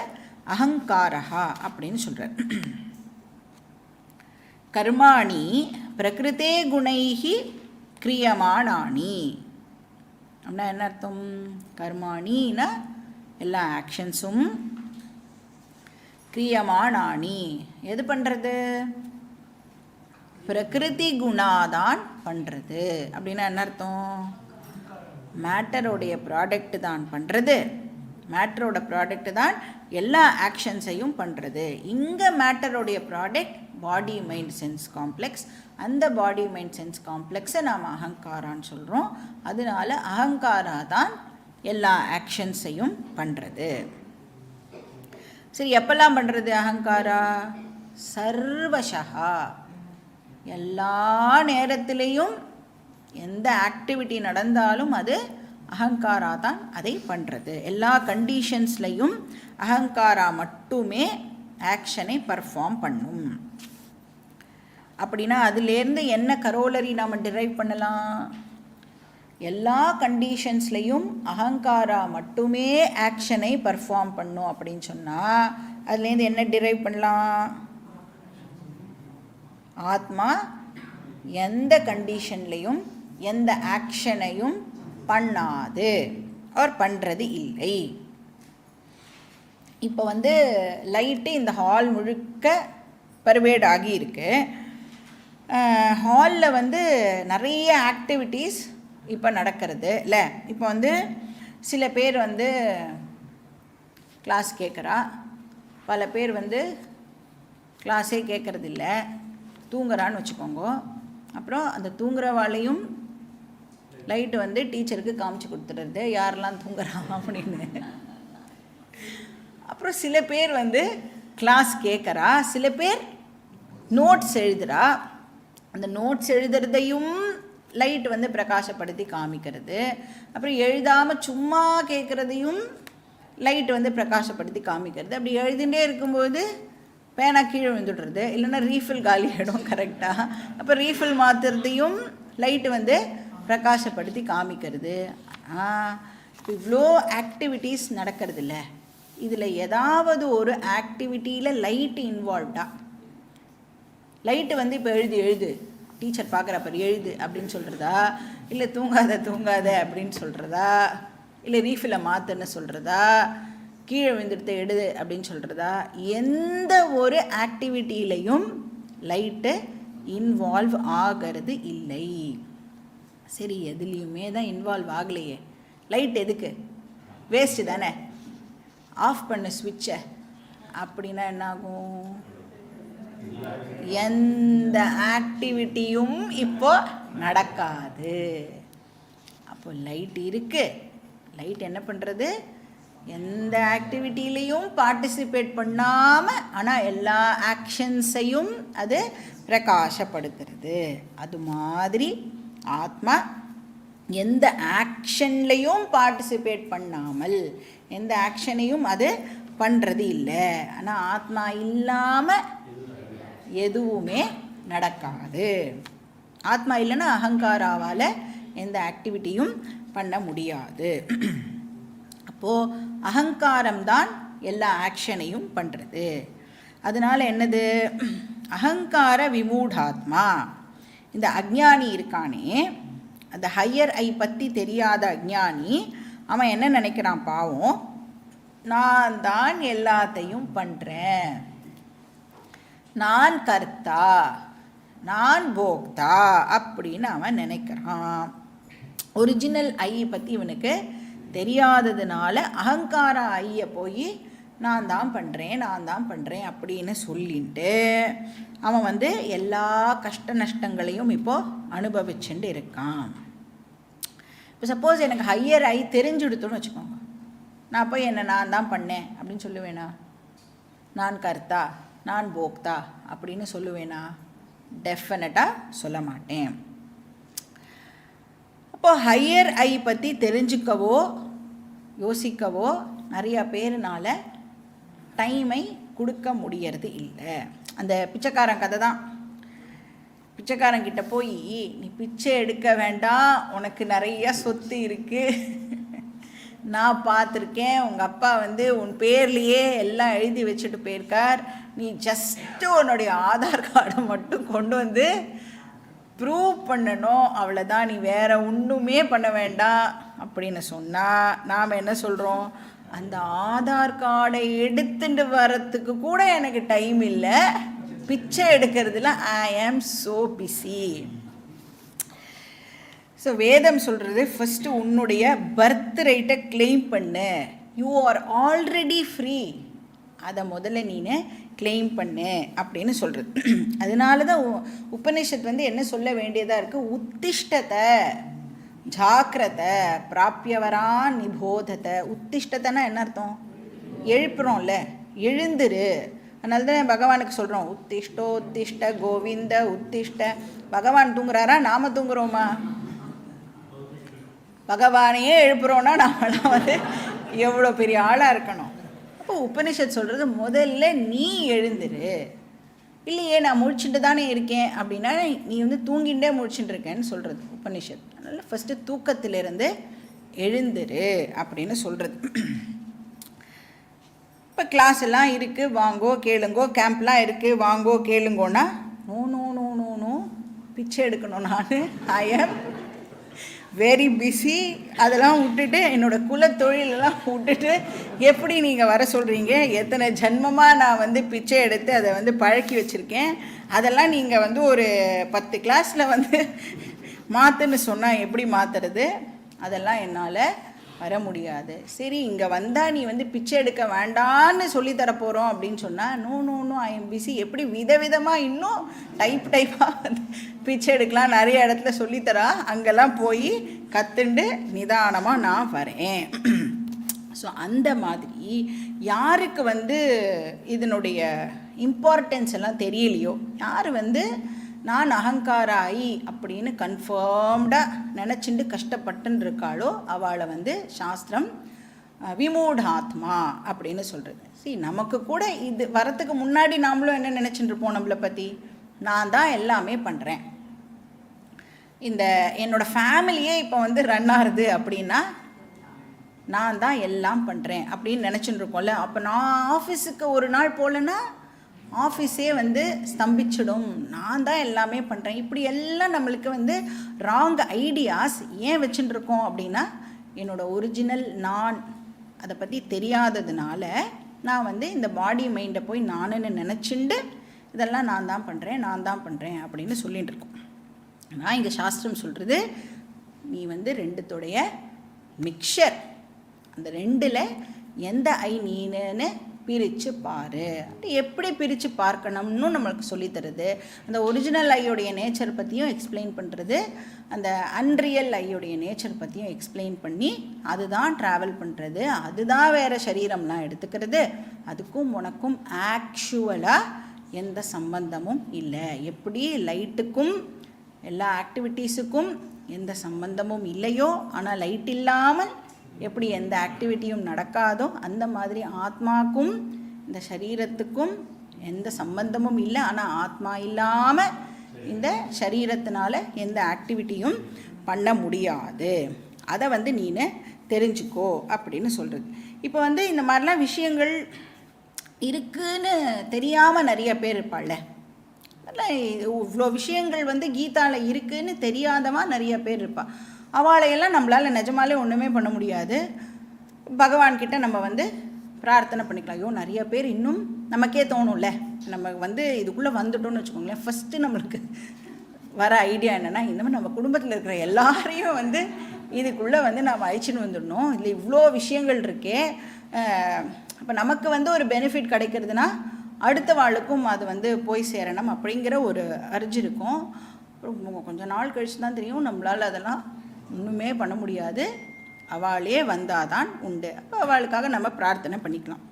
அகங்காரஹா அப்படின்னு சொல்கிறார். கர்மாணி பிரகிருதே குணைஹி கிரியமானானி அப்படின்னா என்ன அர்த்தம்? கர்மாணின்னா எல்லா ஆக்ஷன்ஸும், கிரியமானானி எது பண்ணுறது? பிரகிருதி குணாதான் பண்ணுறது. அப்படின்னா என்ன அர்த்தம்? மேட்டருடைய ப்ராடக்ட் தான் பண்ணுறது. மேட்டரோட ப்ராடக்ட் தான் எல்லா ஆக்ஷன்ஸையும் பண்ணுறது. இங்கே மேட்டரோடைய product body mind sense complex. அந்த பாடி மைண்ட் சென்ஸ் காம்ப்ளெக்ஸை நாம் அகங்காரான்னு சொல்கிறோம். அதனால அகங்காரா தான் எல்லா ஆக்ஷன்ஸையும் பண்ணுறது. சரி, எப்பெல்லாம் பண்ணுறது அகங்காரா? சர்வசா, எல்லா நேரத்திலையும் எந்த ஆக்டிவிட்டி நடந்தாலும் அது அகங்காரா தான் அதை பண்ணுறது. எல்லா கண்டிஷன்ஸ்லையும் அகங்காரா மட்டுமே ஆக்ஷனை பர்ஃபார்ம் பண்ணும். அப்படின்னா அதுலேருந்து என்ன கரோலரி நாம் டிரைவ் பண்ணலாம்? எல்லா கண்டிஷன்ஸ்லையும் அகங்காரா மட்டுமே ஆக்ஷனை பர்ஃபார்ம் பண்ணும் அப்படின்னு சொன்னால் அதுலேருந்து என்ன டிரைவ் பண்ணலாம்? ஆத்மா எந்த கண்டிஷன்லையும் எந்த ஆக்ஷனையும் பண்ணாது, அவர் பண்ணுறது இல்லை. இப்போ லைட்டு இந்த ஹால் முழுக்க பர்வேட் ஆகி இருக்கு. ஹாலில் நிறைய ஆக்டிவிட்டீஸ் இப்போ நடக்கிறது இல்லை. இப்போ சில பேர் கிளாஸ் கேட்குறா, பல பேர் கிளாஸே கேட்குறதில்ல, தூங்குறான்னு வச்சுக்கோங்க. அப்புறம் அந்த தூங்குறவாளையும் லைட்டு டீச்சருக்கு காமிச்சு கொடுத்துடுறது யாரெல்லாம் தூங்குறா அப்படின்னு. அப்புறம் சில பேர் கிளாஸ் கேட்குறா, சில பேர் நோட்ஸ் எழுதுகிறா. அந்த நோட்ஸ் எழுதுறதையும் லைட் பிரகாசப்படுத்தி காமிக்கிறது. அப்புறம் எழுதாமல் சும்மா கேட்குறதையும் லைட் பிரகாசப்படுத்தி காமிக்கிறது. அப்படி எழுதிகிட்டே இருக்கும்போது பேனா கீழே விழுந்துடுறது, இல்லைன்னா ரீஃபில் காலி ஆகிடும் கரெக்டாக. அப்போ ரீஃபில் மாற்றுறதையும் லைட்டு பிரகாசப்படுத்தி காமிக்கிறது. இவ்வளோ ஆக்டிவிட்டீஸ் நடக்கிறது இல்லை. இதில் ஏதாவது ஒரு ஆக்டிவிட்டியில் லைட்டு இன்வால்வ்டா? லைட்டு இப்போ எழுது டீச்சர் பார்க்குறப்ப எழுது அப்படின்னு சொல்கிறதா, இல்லை தூங்காத அப்படின்னு சொல்கிறதா, இல்லை ரீஃபிலை மாற்றுன்னு சொல்கிறதா, கீழே விழுந்துடுத்து எழுது அப்படின்னு சொல்கிறதா? எந்த ஒரு ஆக்டிவிட்டியிலையும் லைட்டு இன்வால்வ் ஆகிறது இல்லை. சரி, எதுலேயுமே தான் இன்வால்வ் ஆகலையே, லைட் எதுக்கு? வேஸ்ட்டு தானே, ஆஃப் பண்ணு ஸ்விட்சை. அப்படின்னா என்னாகும்? எந்த ஆக்டிவிட்டியும் இப்போ நடக்காது. அப்போ லைட் இருக்குது, லைட் என்ன பண்ணுறது? எந்த ஆக்டிவிட்டிலையும் பார்ட்டிசிபேட் பண்ணாமல் ஆனால் எல்லா ஆக்ஷன்ஸையும் அது பிரகாசப்படுத்துறது. அது மாதிரி ஆத்மா எந்த ஆக்ஷன்லையும் பார்ட்டிசிபேட் பண்ணாமல் எந்த ஆக்ஷனையும் அது பண்ணுறது இல்லை. ஆனால் ஆத்மா இல்லாமல் எதுவுமே நடக்காது. ஆத்மா இல்லைன்னா அகங்காராவால் எந்த ஆக்டிவிட்டியும் பண்ண முடியாது. அப்போது அகங்காரம்தான் எல்லா ஆக்ஷனையும் பண்ணுறது. அதனால் என்னது? அகங்கார விமூடாத்மா. இந்த அஜ்ஞானி இருக்கானே, அந்த ஹையர் ஐ பற்றி தெரியாத அஜ்ஞானி, அவன் என்ன நினைக்கிறான் பாவம்? நான் தான் எல்லாத்தையும் பண்ணுறேன், நான் கர்த்தா, நான் போக்தா அப்படின்னு அவன் நினைக்கிறான். ஒரிஜினல் ஐ பற்றி இவனுக்கு தெரியாததுனால அகங்கார ஐயை போய் நான் தான் பண்ணுறேன் அப்படின்னு சொல்லிட்டு அவன் எல்லா கஷ்ட நஷ்டங்களையும் இப்போது அனுபவிச்சுட்டு இருக்கான். இப்போ சப்போஸ் எனக்கு ஹையர் ஐ தெரிஞ்சுடுத்துன்னு வச்சுக்கோங்க, நான் போய் நான் தான் பண்ணேன் அப்படின்னு சொல்லுவேனா? நான் கர்த்தா, நான் போக்தா அப்படின்னு சொல்லுவேனா? டெஃபினட்டாக சொல்ல மாட்டேன். அப்போது ஹையர் ஐ பற்றி தெரிஞ்சுக்கவோ யோசிக்கவோ நிறையா பேருனால டைமை கொடுக்க முடியறது இல்லை. அந்த பிச்சைக்காரன் கதை தான். பிச்சைக்காரங்கிட்ட போய் நீ பிச்சை எடுக்க வேண்டாம், உனக்கு நிறைய சொத்து இருக்குது, நான் பார்த்துருக்கேன், உங்கள் அப்பா உன் பேர்லேயே எல்லாம் எழுதி வச்சுட்டு போயிருக்கார், நீ ஜஸ்ட்டு உன்னுடைய ஆதார் கார்டை மட்டும் கொண்டு ப்ரூவ் பண்ணணும், அவ்வளோதான், நீ வேறு ஒன்றுமே பண்ண வேண்டாம் அப்படின்னு சொன்னால் நாம் என்ன சொல்கிறோம்? அந்த ஆதார் கார்டை எடுத்துட்டு வரத்துக்கு கூட எனக்கு டைம் இல்லை, பிச்சை எடுக்கிறதுல ஐ ஆம் ஸோ பிஸி. ஸோ வேதம் சொல்கிறது, ஃபஸ்ட்டு உன்னுடைய பர்த் ரைட்டை கிளைம் பண்ணு, யூ ஆர் ஆல்ரெடி ஃப்ரீ. அதை முதல்ல நீனு கிளைம் பண்ணு அப்படின்னு சொல்கிறது. அதனால தான் உபனிஷத் வந்து என்ன சொல்ல வேண்டியதாக இருக்குது, உத்திஷ்டத்தை ஜாக்கிரதை பிராப்பியவரான் நிபோதத்தை. உத்திஷ்டத்தைன்னா என்ன அர்த்தம், எழுப்புறோம்ல, எழுந்துரு. அதனால தான் பகவானுக்கு சொல்கிறோம் உத்திஷ்ட கோவிந்த உத்திஷ்ட. பகவான் தூங்குறாரா, நாம் தூங்குறோமா? பகவானையே எழுப்புறோன்னா நம்மளாம் வந்து எவ்வளோ பெரிய ஆளாக இருக்கணும். அப்போ உபனிஷத் சொல்கிறது முதல்ல நீ எழுந்துரு. இல்லையே நான் முழிச்சுட்டு தானே இருக்கேன் அப்படின்னா நீ வந்து தூங்கிண்டே முழிச்சுட்டு இருக்கேன்னு சொல்கிறது உபனிஷத். அதனால் ஃபஸ்ட்டு தூக்கத்திலிருந்து எழுந்துரு அப்படின்னு சொல்கிறது. இப்போ கிளாஸ் எல்லாம் இருக்குது, வாங்கோ கேளுங்கோ, கேம்ப்லாம் இருக்குது, வாங்கோ கேளுங்கோன்னா no no no no no, பிச்சை எடுக்கணும் நான், ஐ ஆம் வெரி பிஸி. அதெல்லாம் விட்டுட்டு என்னோடய குலத்தொழிலெல்லாம் விட்டுட்டு எப்படி நீங்கள் வர சொல்கிறீங்க? எத்தனை ஜென்மமாக நான் வந்து பிச்சை எடுத்து அதை வந்து பழக்கி வச்சுருக்கேன். அதெல்லாம் நீங்கள் வந்து ஒரு 10 கிளாஸில் வந்து மாற்றுன்னு சொன்னால் எப்படி மாற்றுறது? அதெல்லாம் என்னால் வர முடியாது. சரி, இங்கே வந்தால் நீ வந்து பிச்சை எடுக்க வேண்டான்னு சொல்லித்தர போகிறோம் அப்படின்னு சொன்னால் no no no, I am busy. எப்படி விதவிதமாக இன்னும் டைப்பாக வந்து பிச்சை எடுக்கலாம் நிறைய இடத்துல சொல்லித்தரா, அங்கெல்லாம் போய் கற்றுண்டு நிதானமாக நான் வரேன். ஸோ அந்த மாதிரி யாருக்கு வந்து இதனுடைய இம்பார்ட்டன்ஸ் எல்லாம் தெரியலையோ, யார் வந்து நான் அகங்காராயி அப்படின்னு கன்ஃபார்ம்டாக நினச்சிண்டு கஷ்டப்பட்டுன்னு இருக்காளோ அவளை வந்து சாஸ்திரம் விமூடாத்மா அப்படின்னு சொல்கிறது. நமக்கு கூட இது வரத்துக்கு முன்னாடி நாமளும் என்ன நினச்சிட்டு இருப்போம், நம்மளை பற்றி நான் தான் எல்லாமே பண்ணுறேன், இந்த என்னோடய ஃபேமிலியே இப்போ வந்து ரன் ஆகுது அப்படின்னா நான் தான் எல்லாம் பண்ணுறேன் அப்படின்னு நினச்சிட்டு இருக்கோம்ல. அப்போ நான் ஆஃபீஸுக்கு ஒரு நாள் போகலன்னா ஆஃபீஸே வந்து ஸ்தம்பிச்சிடும், நான் தான் எல்லாமே பண்ணுறேன். இப்படி எல்லாம் நம்மளுக்கு வந்து ராங் ஐடியாஸ் ஏன் வச்சுட்டுருக்கோம் அப்படின்னா என்னோடய ஒரிஜினல் நான் அதை பற்றி தெரியாததுனால நான் வந்து இந்த பாடி மைண்டை போய் நானுன்னு நினச்சிண்டு இதெல்லாம் நான் தான் பண்ணுறேன் அப்படின்னு சொல்லிகிட்டு இருக்கோம். ஆனால் இங்கே சாஸ்திரம் சொல்கிறது நீ வந்து ரெண்டுத்துடைய மிக்சர், அந்த ரெண்டில் எந்த ஐ நீனுன்னு பிரித்து பாரு. எப்படி பிரித்து பார்க்கணும்னு நம்மளுக்கு சொல்லித்தருது. அந்த ஒரிஜினல் ஐயோடைய நேச்சர் பற்றியும் எக்ஸ்பிளைன் பண்ணுறது, அந்த அன்ரியல் ஐயோடைய நேச்சர் பற்றியும் எக்ஸ்பிளைன் பண்ணி அதுதான் ட்ராவல் பண்ணுறது, அதுதான் வேறு சரீரம்லாம் எடுத்துக்கிறது, அதுக்கும் உனக்கும் ஆக்சுவலாக எந்த சம்பந்தமும் இல்லை. எப்படி லைட்டுக்கும் எல்லா ஆக்டிவிட்டீஸுக்கும் எந்த சம்பந்தமும் இல்லையோ, ஆனால் லைட் இல்லாமல் எப்படி எந்த ஆக்டிவிட்டியும் நடக்காதோ அந்த மாதிரி ஆத்மாக்கும் இந்த சரீரத்துக்கும் எந்த சம்பந்தமும் இல்லை. ஆனால் ஆத்மா இல்லாமல் இந்த சரீரத்தினால எந்த ஆக்டிவிட்டியும் பண்ண முடியாது. அதை வந்து நீனு தெரிஞ்சுக்கோ அப்படின்னு சொல்கிறது. இப்போ வந்து இந்த மாதிரிலாம் விஷயங்கள் இருக்குன்னு தெரியாமல் நிறைய பேர் இருப்பாள்ல, இவ்வளோ விஷயங்கள் வந்து கீதாவில் இருக்குன்னு தெரியாதவா நிறைய பேர் இருப்பாள். அவளையெல்லாம் நம்மளால் நிஜமாலே ஒன்றுமே பண்ண முடியாது. பகவான்கிட்ட நம்ம வந்து பிரார்த்தனை பண்ணிக்கலாம். ஐயோ நிறைய பேர் இன்னும் நமக்கே தோணும்ல, நம்ம வந்து இதுக்குள்ளே வந்துட்டோம்னு வச்சுக்கோங்களேன். ஃபஸ்ட்டு நம்மளுக்கு வர ஐடியா என்னென்னா, இன்னமும் நம்ம குடும்பத்தில் இருக்கிற எல்லாரையும் வந்து இதுக்குள்ளே வந்து நம்ம அழிச்சின்னு வந்துடணும், இல்லை இவ்வளோ விஷயங்கள் இருக்கே, அப்போ நமக்கு வந்து ஒரு பெனிஃபிட் கிடைக்கிறதுனா அடுத்த வாழ்க்கும் அது வந்து போய் சேரணும் அப்படிங்கிற ஒரு அர்ஜி இருக்கும். கொஞ்சம் நாள் கழித்து தான் தெரியும் நம்மளால் அதெல்லாம் ஒன்றுமே பண்ண முடியாது, அவளே வந்தாதான் உண்டு. அப்போ அவளுக்காக நம்ம பிரார்த்தனை பண்ணிக்கலாம்.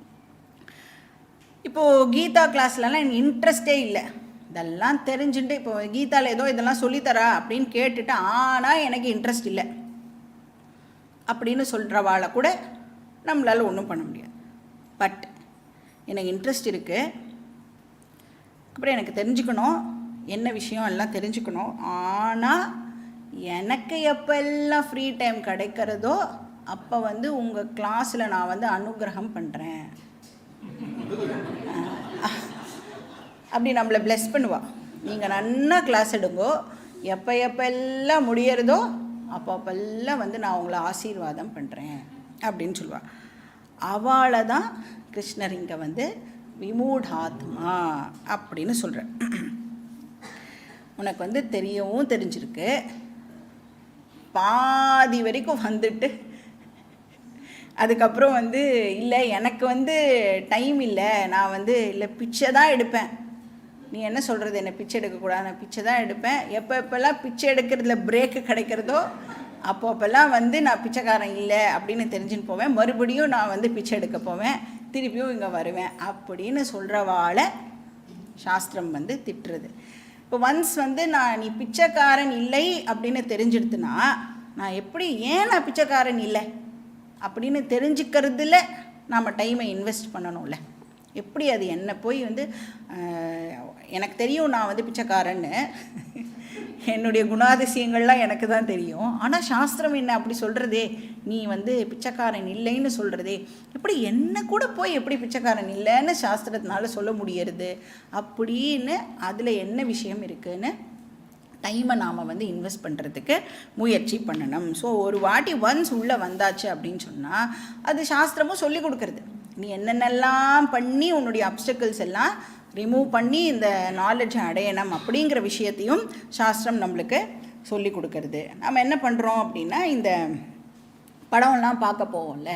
இப்போது கீதா கிளாஸ்லலாம் எனக்கு இன்ட்ரெஸ்டே இல்லை, இதெல்லாம் தெரிஞ்சுட்டு இப்போ கீதாவில் ஏதோ இதெல்லாம் சொல்லித்தரா அப்படின்னு கேட்டுட்டு ஆனால் எனக்கு இன்ட்ரெஸ்ட் இல்லை அப்படின்னு சொல்கிறவாளை கூட நம்மளால் ஒன்றும் பண்ண முடியாது. பட் எனக்கு இன்ட்ரெஸ்ட் இருக்குது, அப்புறம் எனக்கு தெரிஞ்சுக்கணும், என்ன விஷயம் எல்லாம் தெரிஞ்சுக்கணும். ஆனால் எனக்கு எப்பெல்லாம் ஃப்ரீ டைம் கிடைக்கிறதோ அப்போ வந்து உங்கள் கிளாஸில் நான் வந்து அனுகிரகம் பண்ணுறேன் அப்படி நம்மளை ப்ளெஸ் பண்ணுவாள். நீங்கள் நன்னா கிளாஸ் எடுங்கோ, எப்பெல்லாம் முடியறதோ அப்பப்பெல்லாம் வந்து நான் உங்களை ஆசீர்வாதம் பண்ணுறேன் அப்படின்னு சொல்லுவாள். அவளை தான் கிருஷ்ணர் இங்கே வந்து விமூடாத்மா அப்படின்னு சொல்கிறேன். உனக்கு வந்து தெரியவும் தெரிஞ்சிருக்கு, பாதி வரைக்கும் வந்துட்டு அதுக்கப்புறம் வந்து இல்லை எனக்கு வந்து டைம் இல்லை, நான் வந்து இல்லை பிச்சை தான் எடுப்பேன். நீ என்ன சொல்கிறது, என்னை பிச்சை எடுக்கக்கூடாது, நான் பிச்சை தான் எடுப்பேன். எப்போல்லாம் பிச்சை எடுக்கிறதுல பிரேக்கு கிடைக்கிறதோ அப்போப்பெல்லாம் வந்து நான் பிச்சைக்காரன் இல்லை அப்படின்னு தெரிஞ்சுன்னு போவேன். மறுபடியும் நான் வந்து பிச்சை எடுக்க போவேன், திருப்பியும் இங்கே வருவேன் அப்படின்னு சொல்கிறவாளை சாஸ்திரம் வந்து திட்டுறது. இப்போ ஒன்ஸ் வந்து நீ பிச்சைக்காரன் இல்லை அப்படின்னு தெரிஞ்சிடுத்துனா நான் எப்படி ஏன் நான் பிச்சைக்காரன் இல்லை அப்படின்னு தெரிஞ்சுக்கிறதுல நாம் டைமை இன்வெஸ்ட் பண்ணணும்ல. எப்படி அது என்ன போய் வந்து எனக்கு தெரியும் நான் வந்து பிச்சைக்காரன்னு, என்னுடைய குணாதிசயங்கள்லாம் எனக்கு தான் தெரியும். ஆனால் சாஸ்திரம் என்ன அப்படி சொல்கிறதே, நீ வந்து பிச்சைக்காரன் இல்லைன்னு சொல்கிறதே, எப்படி என்ன கூட போய் எப்படி பிச்சைக்காரன் இல்லைன்னு சாஸ்திரத்தினால சொல்ல முடியறது அப்படின்னு அதில் என்ன விஷயம் இருக்குதுன்னு டைமை நாம் வந்து இன்வெஸ்ட் பண்ணுறதுக்கு முயற்சி பண்ணணும். ஸோ ஒரு வாட்டி ஒன்ஸ் உள்ளே வந்தாச்சு அப்படின்னு சொன்னால் அது சாஸ்திரமும் சொல்லி கொடுக்குறது. நீ என்னென்னலாம் பண்ணி உன்னுடைய அப்டக்கிள்ஸ் எல்லாம் ரிமூவ் பண்ணி இந்த நாலேஜை அடையணும் அப்படிங்கிற விஷயத்தையும் சாஸ்திரம் நம்மளுக்கு சொல்லி கொடுக்கறது. நம்ம என்ன பண்ணுறோம் அப்படின்னா இந்த படம்லாம் பார்க்க போவோம்ல,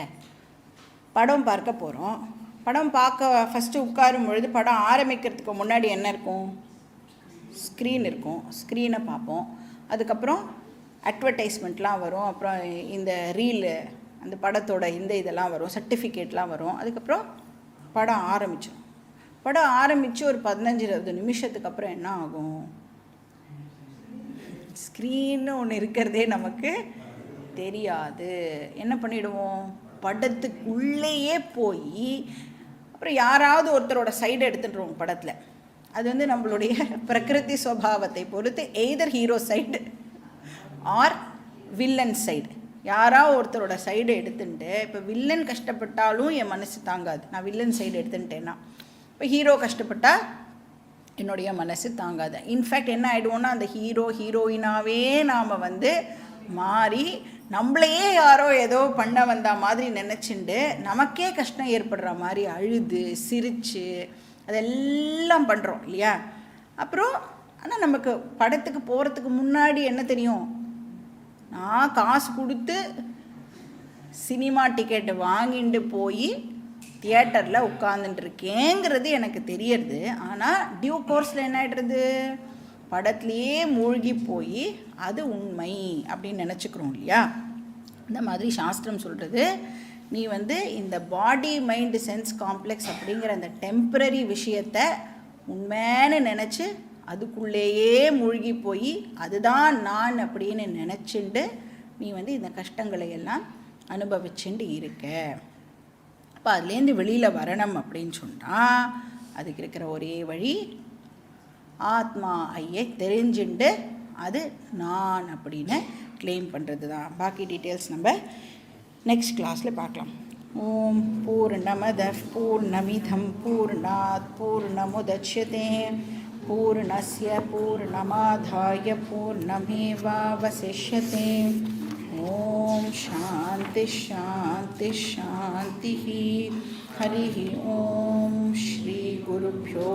படம் பார்க்க போகிறோம். படம் பார்க்க ஃபஸ்ட்டு உட்காரும் பொழுது படம் ஆரம்பிக்கிறதுக்கு முன்னாடி என்ன இருக்கும், ஸ்க்ரீன் இருக்கும், ஸ்க்ரீனை பார்ப்போம். அதுக்கப்புறம் அட்வர்டைஸ்மெண்ட்லாம் வரும், அப்புறம் இந்த ரீலு அந்த படத்தோட இந்த இதெல்லாம் வரும், சர்டிஃபிகேட்லாம் வரும். அதுக்கப்புறம் படம் ஆரம்பித்தோம். படம் ஆரம்பித்து ஒரு 15-20 நிமிஷத்துக்கு அப்புறம் என்ன ஆகும், ஸ்க்ரீன்னு ஒன்று இருக்கிறதே நமக்கு தெரியாது. என்ன பண்ணிவிடுவோம், படத்துக்குள்ளேயே போய் அப்புறம் யாராவது ஒருத்தரோட சைடு எடுத்துட்டுருவோம் படத்தில். அது வந்து நம்மளுடைய பிரகிருதி சுபாவத்தை பொறுத்து either hero side or villain side, யாராவது ஒருத்தரோட சைடு எடுத்துட்டு, இப்போ வில்லன் கஷ்டப்பட்டாலும் என் மனசு தாங்காது, நான் வில்லன் சைடு எடுத்துட்டேன்னா. இப்போ ஹீரோ கஷ்டப்பட்டால் என்னுடைய மனசு தாங்காது. இன்ஃபேக்ட் என்ன ஆகிடுவோன்னா அந்த ஹீரோ ஹீரோயினாவே நாம் வந்து மாறி நம்மளையே யாரோ ஏதோ பண்ண வந்த மாதிரி நினச்சிண்டு நமக்கே கஷ்டம் ஏற்படுற மாதிரி அழுது சிரித்து அதெல்லாம் பண்ணுறோம் இல்லையா. அப்புறம் ஆனால் நமக்கு படத்துக்கு போகிறதுக்கு முன்னாடி என்ன தெரியும், நான் காசு கொடுத்து சினிமா டிக்கெட்டு வாங்கிட்டு போய் தியேட்டரில் உட்காந்துட்டுருக்கேங்கிறது எனக்கு தெரியறது. ஆனால் டியூ கோர்ஸில் என்ன ஆகிடுறது, படத்துலேயே மூழ்கி போய் அது உண்மை அப்படின்னு நினச்சிக்கிறோம் இல்லையா. இந்த மாதிரி சாஸ்திரம் சொல்கிறது, நீ வந்து இந்த பாடி மைண்டு சென்ஸ் காம்ப்ளெக்ஸ் அப்படிங்கிற அந்த டெம்பரரி விஷயத்தை உண்மைன்னு நினச்சி அதுக்குள்ளேயே மூழ்கி போய் அதுதான் நான் அப்படின்னு நினச்சிண்டு நீ வந்து இந்த கஷ்டங்களை எல்லாம் அனுபவிச்சுண்டு இருக்க. அப்போ அதுலேருந்து வெளியில் வரணும் அப்படின்னு சொன்னால் அதுக்கு இருக்கிற ஒரே வழி ஆத்மா ஐயை தெரிஞ்சுண்டு அது நான் அப்படின்னு கிளைம் பண்ணுறது தான். பாக்கி டீட்டெயில்ஸ் நம்ம நெக்ஸ்ட் கிளாஸில் பார்க்கலாம். ஓம் பூர்ணமத பூர்ணமிதம் பூர்ணாத் பூர்ணமுதச்யதே பூர்ணஸ்ய பூர்ணமாதாய பூர்ணமேவாவசிஷ்யதே. ஓம் சாந்தி ஷாந்தி ஷாந்தி. ஹரி ஓம் ஸ்ரீ குருப்யோ